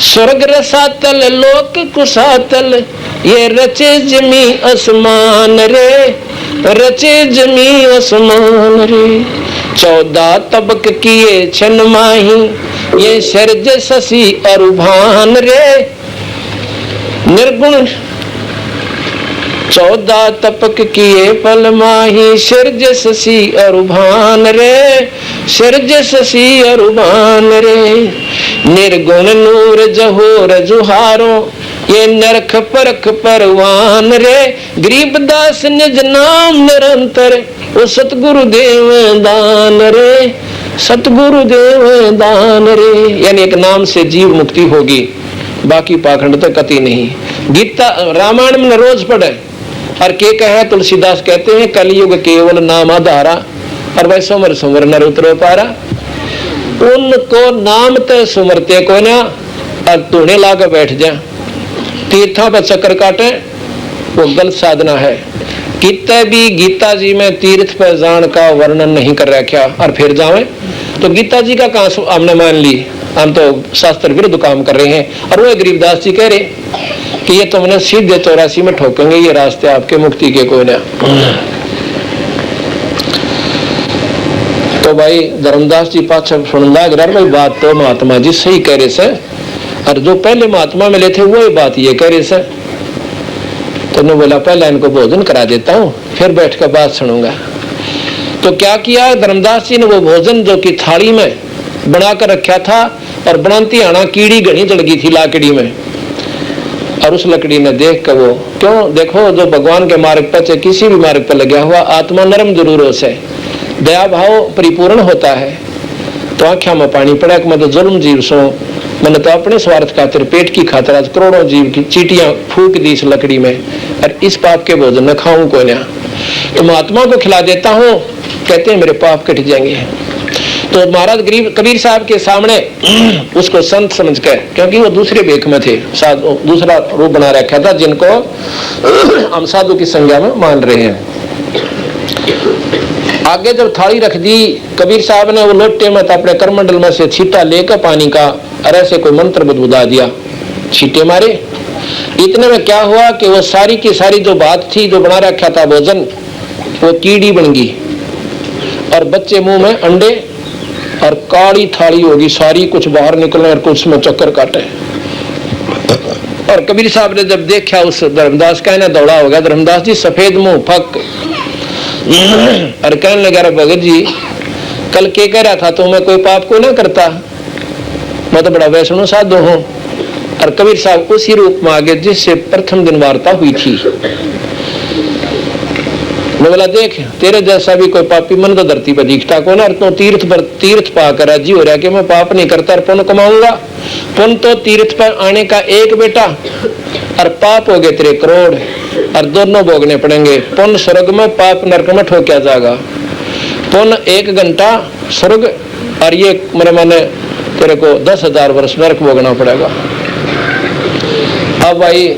स्वर्ग रसातल लोक कुसातल, ये रचे जमी आसमान रे, रचे जमी आसमान रे। 14 तबक किए छन माही, ये सर्ज शशि अरुभान रे। निर्गुण 14 तपक किए पल माही, सिरज शशि अरुभान रे, सिरज शशि अरुभान रे। निर्गुण नूर जहोर जुहारो, ये नरख परख परवान रे। गरीबदास निज नाम निरंतर, वो सतगुरु देव दान रे, सतगुरु देव दान रे। यानी एक नाम से जीव मुक्ति होगी, बाकी पाखंड तो कति नहीं। गीता रामायण में रोज पढ़े। और के कहे तुलसीदास कहते हैं कलयुग केवल नाम आधारा, और वै सुमर सुमर नर उतरो पारा। उनको नाम ते सुमरते को ना, और तूने लाकर बैठ जा तीर्थों पर चक्कर काटे, वो गलत साधना है। कितने भी गीता जी में तीर्थ पर जान का वर्णन नहीं कर रखा, और फिर जावे तो गीता जी का कहां हमने मान ली, हम तो शास्त्र विरुद्ध काम कर रहे हैं। और वो गरीबदास जी कह रहे कि ये तुमने सीधे 84 में ठोकेंगे, ये रास्ते आपके मुक्ति के कोई ना। तो भाई धर्मदास जी पाछा सुन लाग रहा भाई बात तो महात्मा जी सही कह रहे से, और जो पहले महात्मा मिले थे वही बात ये कह रहे से। तो ने बोला पहले इनको भोजन करा देता हूँ, फिर बैठ कर बात सुनूंगा। तो क्या किया धर्मदास जी ने, वो भोजन जो कि थाली में बनाकर रखा था, और बनाती आना कीड़ी घनी जड़ गई थी लाकड़ी में। और उस लकड़ी ने देख कर वो, क्यों देखो जो भगवान के मार्ग पर चाहे किसी भी मार्ग पर लगा हुआ आत्मा नरम जरूर हो से, दया भाव परिपूर्ण होता है। तो आख्या में पानी पड़ा कि मैं तो जुल्म जीव सो, मैंने तो अपने स्वार्थ खातिर पेट की खातिर आज करोड़ों जीव की चीटियां फूक दी इस लकड़ी में, और इस पाप के भोजन न खाऊं को ना, तो महात्मा को खिला देता हूं, कहते हैं मेरे पाप कट जाएंगे। तो महाराज गरीब कबीर साहब के सामने उसको संत समझ कर, क्योंकि वो दूसरे भेख में थे, दूसरा रूप बना रखा था, जिनको हम साधु की संज्ञा में मान रहे हैं। आगे जब थाली रख दी कबीर साहब ने, वो लोटे में अपने करमंडल में से छीटा लेकर पानी का, अरे से कोई मंत्र बुदबुदा दिया, छीटे मारे। इतने में क्या हुआ कि वो सारी की सारी जो बात थी, जो बना रखा था भोजन, वो कीड़ी बन गई। और बच्चे मुंह में अंडे और काली थाली होगी सारी, कुछ बाहर निकलने और कुछ में चक्कर काटे। और कबीर साहब ने जब देखा उस धर्मदास का, ना दौड़ा हो गया, धर्मदास जी सफेद मुंह फक, और कहने लगा भगत जी कल के कह रहा था तो मैं कोई पाप को ना करता, मैं तो बड़ा वैष्णव साधु हूं। और कबीर साहब उसी रूप में आगे जिससे प्रथम दिन वार्ता हुई थी। मैं बोला देख तेरे जैसा भी कोई पापी मन तो धरती पर दिखता को ना, तो तीर्थ पाकर राजी हो रहा कि मैं पाप नहीं करता और पुण्य कमाऊंगा। पुण्य तो तीर्थ पर आने का एक बेटा, और पाप हो गए तेरे करोड़, और दोनों भोगने पड़ेंगे। पुण्य स्वर्ग में, पाप नरक में ठोक्या जाएगा। पुण्य 1 घंटा स्वर्ग, और ये मेरे माने तेरे को 10,000 वर्ष नरक भोगना पड़ेगा। अब भाई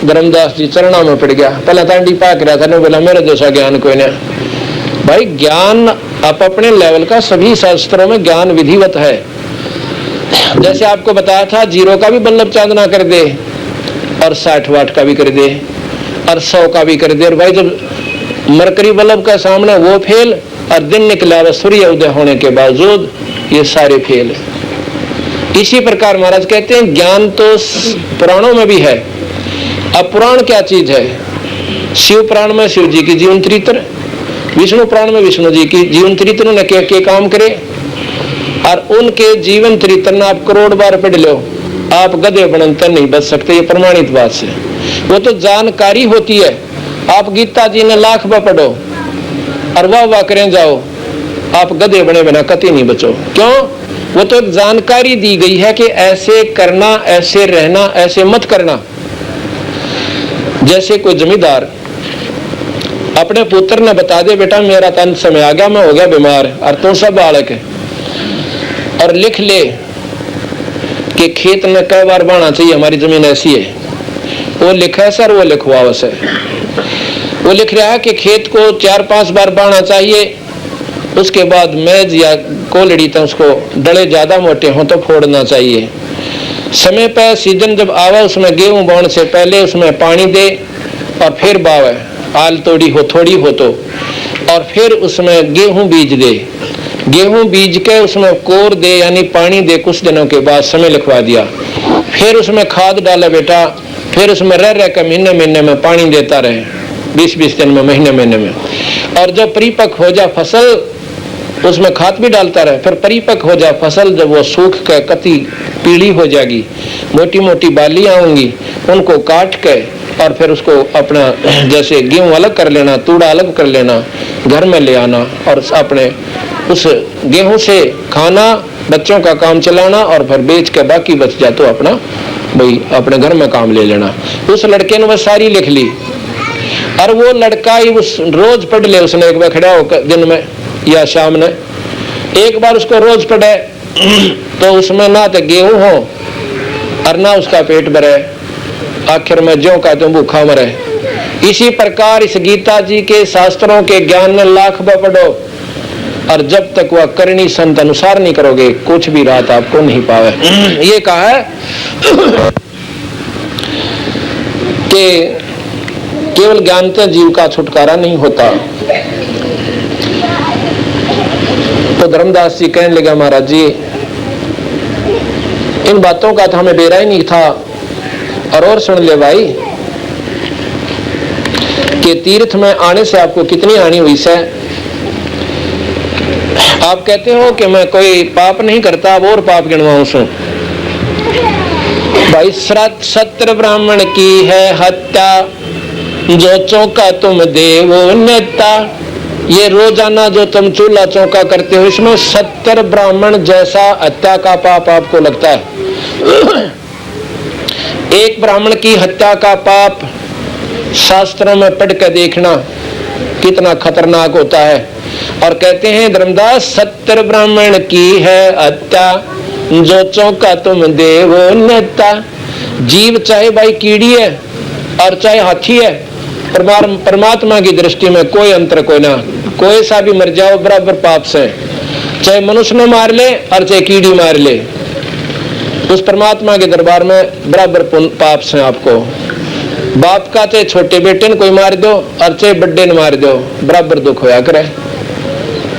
धर्मदास जी चरणों में पड़ गया, पहला तांडी पाक रहा था ने बोला मेरे जैसा ज्ञान कोई नहीं। भाई ज्ञान आप अपने लेवल का, सभी शास्त्रों में ज्ञान विधिवत है। जैसे आपको बताया था 0 का भी बल्लभ चांदना कर दे, और 60 वाट का भी कर दे, और 100 का भी कर दे। और भाई जब मरकरी बल्लभ का सामने वो फेल, और दिन निकला वह सूर्य उदय होने के बावजूद ये सारे फेल है। इसी प्रकार महाराज कहते हैं ज्ञान तो पुराणों में भी है। अब पुराण क्या चीज है? शिव पुराण में शिव जी की जीवन चरित्र, विष्णु पुराण में विष्णु जी की जीवन चरित्र ने के काम करे, और उनके जीवन चरित्र ने आप करोड़ बार पढ़ लो, आप गधे बनंतर नहीं बच सकते, ये प्रमाणित बात से। वो तो जानकारी होती है। आप गीता जी ने लाख बार पढ़ो और वाह करें जाओ, आप गधे बने बिना कति नहीं बचो। क्यों? वो तो एक जानकारी दी गई है कि ऐसे करना, ऐसे रहना, ऐसे मत करना। जैसे कोई जमींदार अपने पुत्र ने बता दे बेटा मेरा तो अंत समय आ गया, मैं हो गया बीमार, और तू सब बालक है, और लिख ले कि खेत में कई बार बाना चाहिए, हमारी जमीन ऐसी है। वो लिखा है सर, वो लिखवाओ सर। वो लिख रहा है कि खेत को 4-5 बार बाना चाहिए, उसके बाद मेज या कोलड़ी तो उसको डले ज्यादा मोटे हो तो फोड़ना चाहिए। समय पर सीजन जब आवे उसमें गेहूं बोने से पहले उसमें पानी दे, और फिर बावे, आल तोड़ी हो थोड़ी हो तो, और फिर उसमें गेहूं बीज दे। गेहूं बीज के उसमें कोर दे यानी पानी दे। कुछ दिनों के बाद समय लिखवा दिया, फिर उसमें खाद डाले बेटा, फिर उसमें रह के महीने में पानी देता रहे, 20-20 दिन में, महीने में। और जब परिपक्व हो जाए फसल, उसमें खाद भी डालता रहे। फिर परिपक्व हो जाए फसल, जब वो सूख के कति पीली हो जाएगी, मोटी मोटी बालियां होंगी, उनको काट के और फिर उसको अपना जैसे गेहूं अलग कर लेना, तूड़ा अलग कर लेना, घर में ले आना, और अपने उस गेहूं से खाना, बच्चों का काम चलाना, और फिर बेच के बाकी बच जाए तो अपना भाई अपने घर में काम ले लेना। उस लड़के ने वह सारी लिख ली, और वो लड़का ही उस रोज पढ़ ले। उसने एक बार खड़ा होकर दिन में या शाम ने एक बार उसको रोज पढ़े तो उसमें ना तो गेहूं हो और ना उसका पेट भरे, आखिर में ज्यों का तुम भूखा मरे। इसी प्रकार इस गीता जी के शास्त्रों के ज्ञान में लाख बार पढ़ो, और जब तक वह करनी संत अनुसार नहीं करोगे, कुछ भी रात आपको नहीं पावे। ये कहा है कि केवल ज्ञान से जीव का छुटकारा नहीं होता। तो धर्मदास जी कहने लगा महाराज जी इन बातों का तो हमें बेरा ही नहीं था, और सुन ले भाई कि तीर्थ में आने से आपको कितनी हानि हुई से। आप कहते हो कि मैं कोई पाप नहीं करता, अब और पाप गिनवाऊं सु। भाई 70 ब्राह्मण की है हत्या, जो चौका तुम देवो नेता। ये रोजाना जो तुम चूल्हा चौका करते हो, इसमें 70 ब्राह्मण जैसा हत्या का पाप आपको लगता है। एक ब्राह्मण की हत्या का पाप शास्त्रों में पढ़ कर देखना कितना खतरनाक होता है। और कहते हैं धर्मदास 70 ब्राह्मण की है हत्या, जो चौका तुम देवो नेता। जीव चाहे भाई कीड़ी है और चाहे हाथी है, परमात्मा की दृष्टि में कोई अंतर कोई ना। कोई सा भी मर जाओ बराबर पाप से, चाहे मनुष्य ने मार ले और चाहे कीड़ी मार ले, उस परमात्मा के दरबार में बराबर पाप से। आपको बाप का चाहे छोटे बेटे ने कोई मार दो और चाहे बड़े ने मार दो, बराबर दुख होया करे।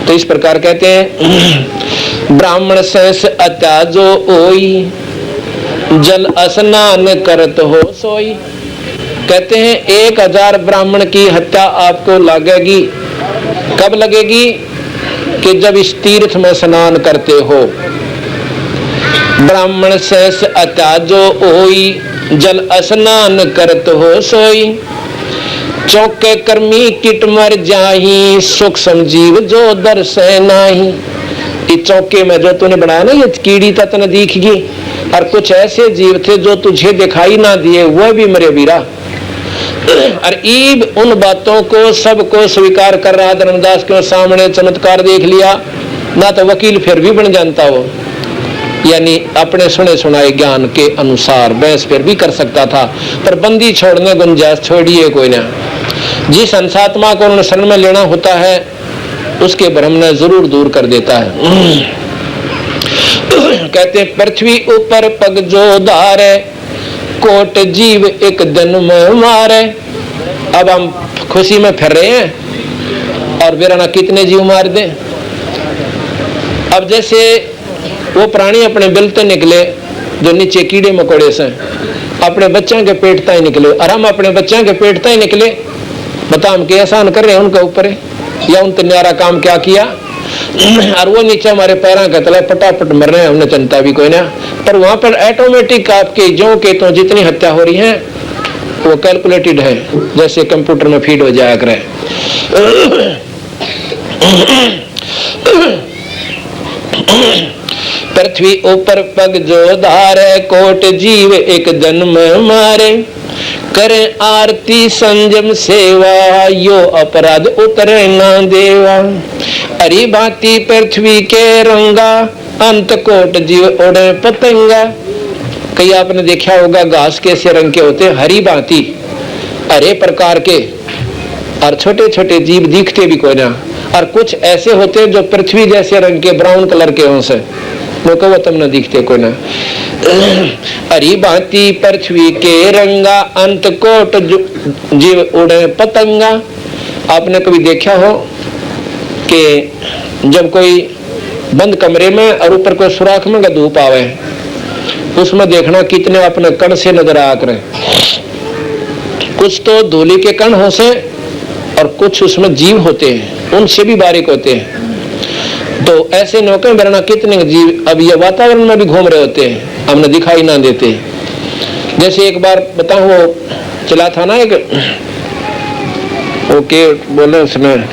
तो इस प्रकार कहते हैं ब्राह्मण सहस अत्याजो ओई, जल स्नान करत हो सोई। कहते हैं 1000 ब्राह्मण की हत्या आपको लगेगी। कब लगेगी? कि जब इस तीर्थ में स्नान करते हो। ब्राह्मण सहस अत्याजो ओई, जल स्नान करत हो सोई। चौके कर्मी किट मर जाही, सुख समजीव जो दर्शे नाही। ये चौके में जो तूने बनाया ना, ये कीड़ी तन दिख गई, और कुछ ऐसे जीव थे जो तुझे दिखाई ना दिए, वह भी मरे वीरा। और ईब उन बातों को सबको स्वीकार कर रहा। धर्मदास के सामने चमत्कार देख लिया ना, तो वकील फिर भी बन जानता वो, यानी अपने सुने सुनाए ज्ञान के अनुसार बहस फिर भी कर सकता था, पर बंदी छोड़ने गुंजाइश छोड़िए कोई ना। जिस अंशात्मा को उन्हें शरण में लेना होता है उसके भ्रम ने जरूर दूर कर देता है। कहते हैं पृथ्वी ऊपर पग जो धारे, कोट जीव एक दिन में मारे। अब हम खुशी में फिर रहे हैं और वीराना कितने जीव मार दे। अब जैसे वो प्राणी अपने बिलते निकले जो नीचे कीड़े मकोड़े से, अपने बच्चों के पेटता ही निकले, और हम अपने बच्चों के पेटता ही निकले। बता हम क्या एहसान कर रहे हैं उनके ऊपर, या उन न्यारा काम क्या किया, और वो नीचे हमारे पैरों के तले पटापट मर रहे हैं, हमने चिंता भी कोई ना। पर वहां पर ऑटोमेटिक आपके जो के तो जितनी हत्या हो रही है वो कैलकुलेटेड है, जैसे कंप्यूटर में फीड हो जाया करे। पृथ्वी ऊपर पग जो धारे, कोट जीव एक दिन में मारे। करे आरती संजम सेवा, यो अपराध उतरे ना देवा। हरी भांति पृथ्वी के रंगा, अंत कोट जीव उड़े पतंगा। कई आपने देखा होगा घास कैसे रंग के होते, हरी भांति हरे प्रकार के, और छोटे छोटे जीव दिखते भी कोई ना, और कुछ ऐसे होते जो पृथ्वी जैसे रंग के ब्राउन कलर के हों से वो तुम न दिखते कोई ना। हरी भांति पृथ्वी के रंगा, अंत कोट जीव उड़े पतंगा। आपने कभी देखा हो कि जब कोई बंद कमरे में और ऊपर कोई सुराख में धूप आवे, उसमें देखना कितने अपने कण से नजर आ करे। कुछ तो धूली के कण हो से, और कुछ उसमें जीव होते हैं, उनसे भी बारीक होते हैं। तो ऐसे नौके में कितने जीव अब ये वातावरण में भी घूम रहे होते हैं, हमने दिखाई ना देते। जैसे एक बार बताऊं, वो चला था ना एक, ओके बोले उसमें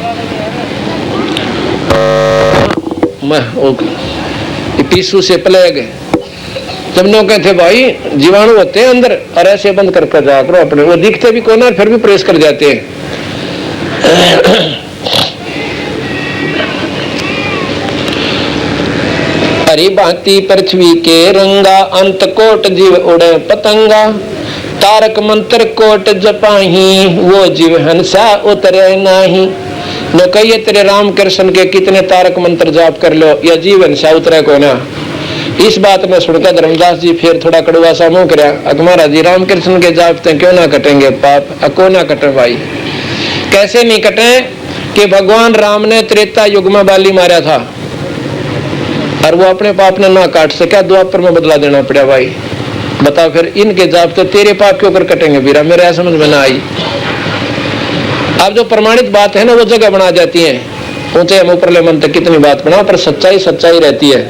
पीसू से प्लेग, जब नौके थे भाई जीवाणु होते हैं अंदर, और ऐसे बंद कर जा करो अपने, वो दिखते भी कोई ना फिर भी प्रेस कर जाते हैं। हरी भांति पृथ्वी के रंगा, अंत कोट जीव उड़े पतंगा। तारक मंत्र कोट जपाही, वो जीव हंसा उतरे नाही। न कहिए तेरे राम कृष्ण के कितने तारक मंत्र जाप कर लो, या जीव हंसा उतरे को ना। इस बात में सुनकर धर्मदास जी फिर थोड़ा कड़वा सा मुंह कराया, अकमारा जी राम कृष्ण के जाप क्यों ना कटेंगे पाप, अको ना कटे भाई। कैसे नहीं कटे कि भगवान राम ने त्रेता युग में बाली मारा था, और वो अपने पाप ने ना काट सका, द्वापर में बदला देना पड़ा भाई। बता फिर इनके जाप तो तेरे पाप क्यों कर कटेंगे वीरा, मेरे ऐसा समझ में ना आई। अब जो प्रमाणित बात है ना वो जगह बना जाती है, ऊंचे हम ऊपरले मन तक कितनी बात बनाओ, पर सच्चाई सच्चाई रहती है।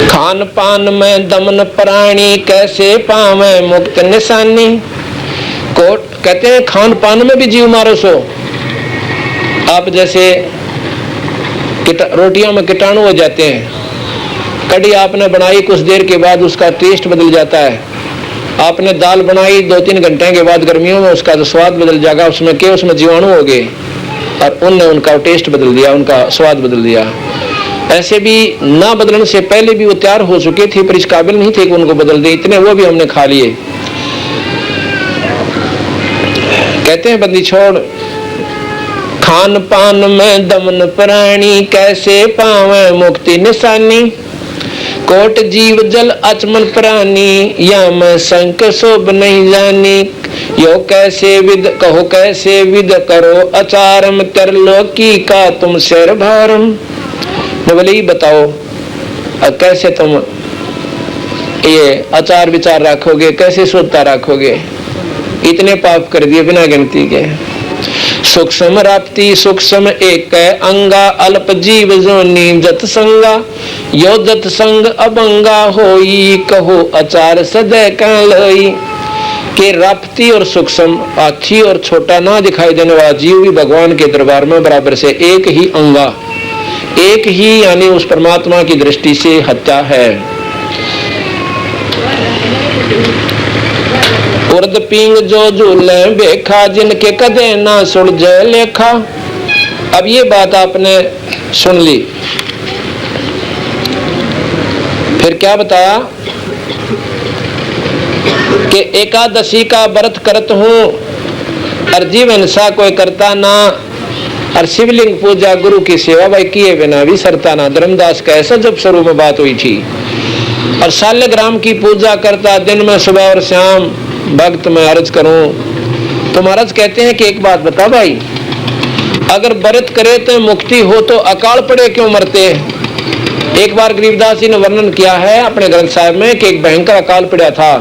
खान पान में दमन प्राणी, कैसे पावे मुक्त निशानी। कोट कहते हैं खान पान में भी जीव मारो सो। आप जैसे रोटियों में कीटाणु हो जाते हैं, कड़ी आपने बनाई कुछ देर के बाद उसका टेस्ट बदल जाता है। आपने दाल बनाई 2-3 घंटे के बाद गर्मियों में उसका तो स्वाद बदल जाएगा, उसमें क्या उसमें जीवाणु हो गए और उनने उनका टेस्ट बदल दिया, उनका स्वाद बदल दिया। ऐसे भी ना बदलने से पहले भी वो तैयार हो चुके थे पर इस काबिल नहीं थे कि उनको बदल दे, इतने वो भी हमने खा लिए। कहते हैं बंदी छोड़ खान पान में दमन प्राणी, कैसे पावे मुक्ति निशानी। कोट जीव जल अचमन प्राणी, या मैं संक शोभ नहीं जानी। यो कैसे विद कहो कैसे विद करो अचारम, त्रिलोकी का तुम शेर भारम। बोले बताओ कैसे तुम ये आचार विचार रखोगे, कैसे शुद्धता रखोगे, इतने पाप कर दिए बिना गिनती के। सूक्ष्म राप्ति सूक्ष्म एक अंगा, अल्प जीव जोनी जत संगा। यो जत संग अभंगा होई, कहो आचार सदै कह लोई। के राप्ती और सूक्ष्म, हाथी और छोटा ना दिखाई देने वाला जीव भी भगवान के दरबार में बराबर से एक ही अंगा, एक ही यानी उस परमात्मा की दृष्टि से हत्या है। उर्द पिंग जो झूले बेखा, जिनके कदे ना सुलझे लेखा। अब ये बात आपने सुन ली, फिर क्या बताया कि एकादशी का व्रत करत हूं और जीवन सा कोई करता ना, और शिवलिंग पूजा गुरु की सेवा भाई किए बिना भी सरता ना। धर्मदास का ऐसा जब शुरू में बात हुई थी। और शालिग्राम की पूजा करता दिन में सुबह और शाम, भक्त में अर्ज करूं तो महाराज कहते हैं कि एक बात बता भाई, अगर व्रत करे तो मुक्ति हो तो अकाल पड़े क्यों मरते। एक बार गरीबदास जी ने वर्णन किया है अपने ग्रंथ साहिब में कि एक भयंकर अकाल पड़ा था।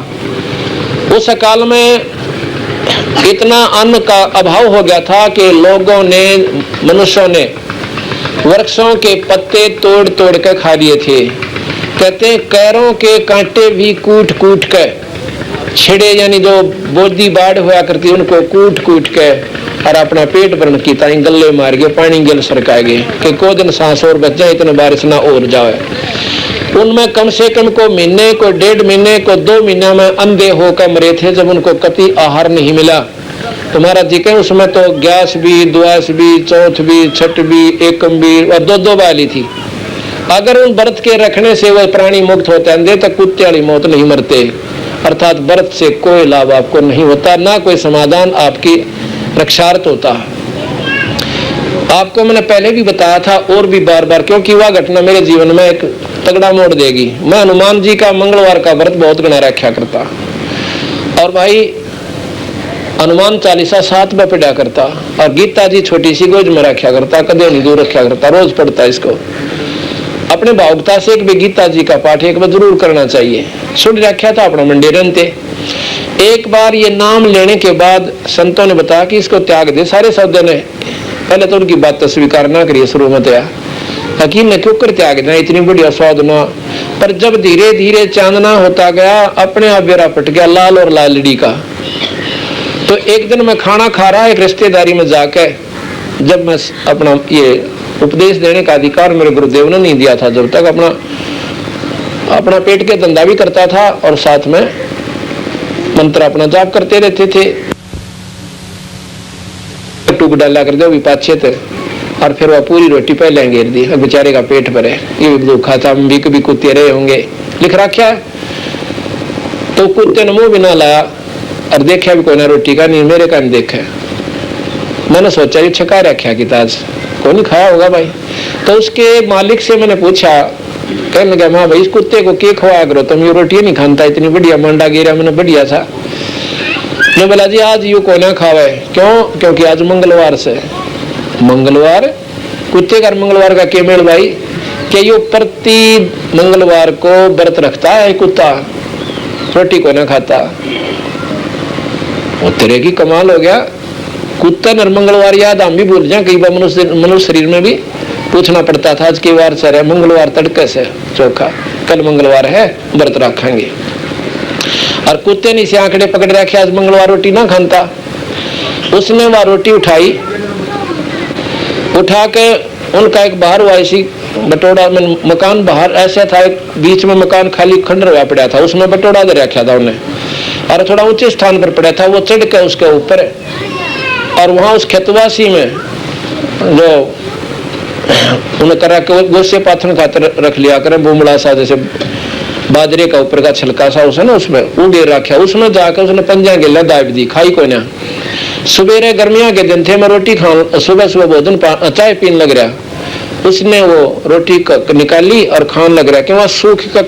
उस अकाल में इतना अन्न का अभाव हो गया था कि लोगों ने, मनुष्यों ने वृक्षों के पत्ते तोड़ तोड़ कर खा लिए थे। कहते हैं कैरों के कांटे भी कूट कूट के छिड़े, यानी जो बोधी बाढ़ हुआ करती उनको कूट कूट के और अपना पेट भरण की ताई गले मार गए, पानी गिल सरकाए गए कि को दिन सांस और बच जाए, इतने बारिश ना और जाए। उनमें कम से कम को महीने को 1.5 महीने को 2 महीने में अंधे होकर मरे थे जब उनको कति आहार नहीं मिला। तो महाराज जी कहें उसमें तो गैस भी, द्वास भी, चौथ भी, छठ भी, एकम भी और 2-2 वाली थी। अगर उन व्रत के रखने से वह प्राणी मुक्त होते अंधे तो कुत्ते वाली मौत नहीं मरते। अर्थात व्रत से कोई लाभ आपको नहीं होता, ना कोई समाधान आपकी रक्षार्थ होता। आपको मैंने पहले भी बताया था और भी बार बार, क्योंकि वह घटना मेरे जीवन में एक तगड़ा मोड़ देगी। मैं हनुमान जी का मंगलवार का व्रत बहुत गणा रखा करता और भाई हनुमान चालीसा 7 में पढ़ा करता और गीता जी छोटी सी गोज में रखा करता, कदे नहीं दूर रखा करता, रोज पढ़ता इसको। अपने भावुकता से एक भी गीता जी का पाठ एक बार जरूर करना चाहिए। सुन रखा था अपना मंडेरन थे। एक बार ये नाम लेने के बाद संतों ने बताया कि इसको त्याग दे। सारे शब्दों ने पहले तो उनकी बात स्वीकार ना करिए शुरू में, तो हकीम ने क्यों कर त्याग देना, इतनी बढ़िया साधना। पर जब धीरे धीरे चांदना होता गया अपने आप बेरा पट गया लाल और लालड़ी का। तो एक दिन मैं खाना खा रहा एक रिश्तेदारी में जाके, जब मैं अपना ये उपदेश देने का अधिकार मेरे गुरुदेव ने नहीं दिया था, जब तक अपना पेट के धंधा भी करता था और साथ में मंत्र अपना जाप करते रहते थे। टूक डाला कर दो भी पाछे थे और फिर वह पूरी रोटी पहले घेर दी। बेचारे का पेट भरे, ये भी दुखा था, हम भी कभी कुत्ते रहे होंगे लिख रखा है। तो कुत्ते ने मुंह भी ना लाया और देखा भी कोई ना रोटी का नहीं, मेरे का नहीं देखा। मैंने सोचा ये छका रखा कि ताज को नहीं खाया होगा भाई। तो उसके मालिक से मैंने पूछा, कहने लगा माँ भाई इस कुत्ते को क्या खवाया करो, तुम ये रोटी नहीं खाता, इतनी बढ़िया मंडा गिरा मैंने बढ़िया था। मैं बोला जी आज यू को ना खावे, क्यों? क्योंकि आज मंगलवार से। मंगलवार कुत्ते का मंगलवार का क्या मेल भाई, क्या यो प्रति मंगलवार को व्रत रखता है कुत्ता, रोटी को ना खाता। वो तेरे की कमाल हो गया, कुत्ता नर मंगलवार याद हम भी भूल जाए। कई बार मनुष्य शरीर में भी पूछना पड़ता था आज के वार सर है, मंगलवार तड़के से चोखा, कल मंगलवार है व्रत रखेंगे। और कुत्ते ने इसे आंकड़े पकड़ रखे आज मंगलवार रोटी ना खाता। उसने वह रोटी उठाई, उठा के उनका एक बाहर हुआ ऐसी बटोड़ा में मकान बाहर ऐसा था, एक बीच में मकान खाली खंडर हुआ पड़ा था, उसमें बटोड़ा दे रखा था उन्हें और थोड़ा ऊंचे स्थान पर पड़ा था। वो चढ़ के उसके ऊपर और वहां उस खेतवासी में जो उन्हें करा के गोसे पाथन खातर रख लिया करें, बुमड़ा सा जैसे बाजरे का ऊपर का छिलका सा उसे ना उसमें वो गिर रखा, उसमें जाकर उसने पंजा गिल्ला दाब दी, खाई को ना। सुबेरे गर्मियां के दिन थे, मैं रोटी खान सुबह सुबह भोजन चाय पीने लग रहा। उसने वो रोटी निकाली और खान लग रहा कि वहां सूख का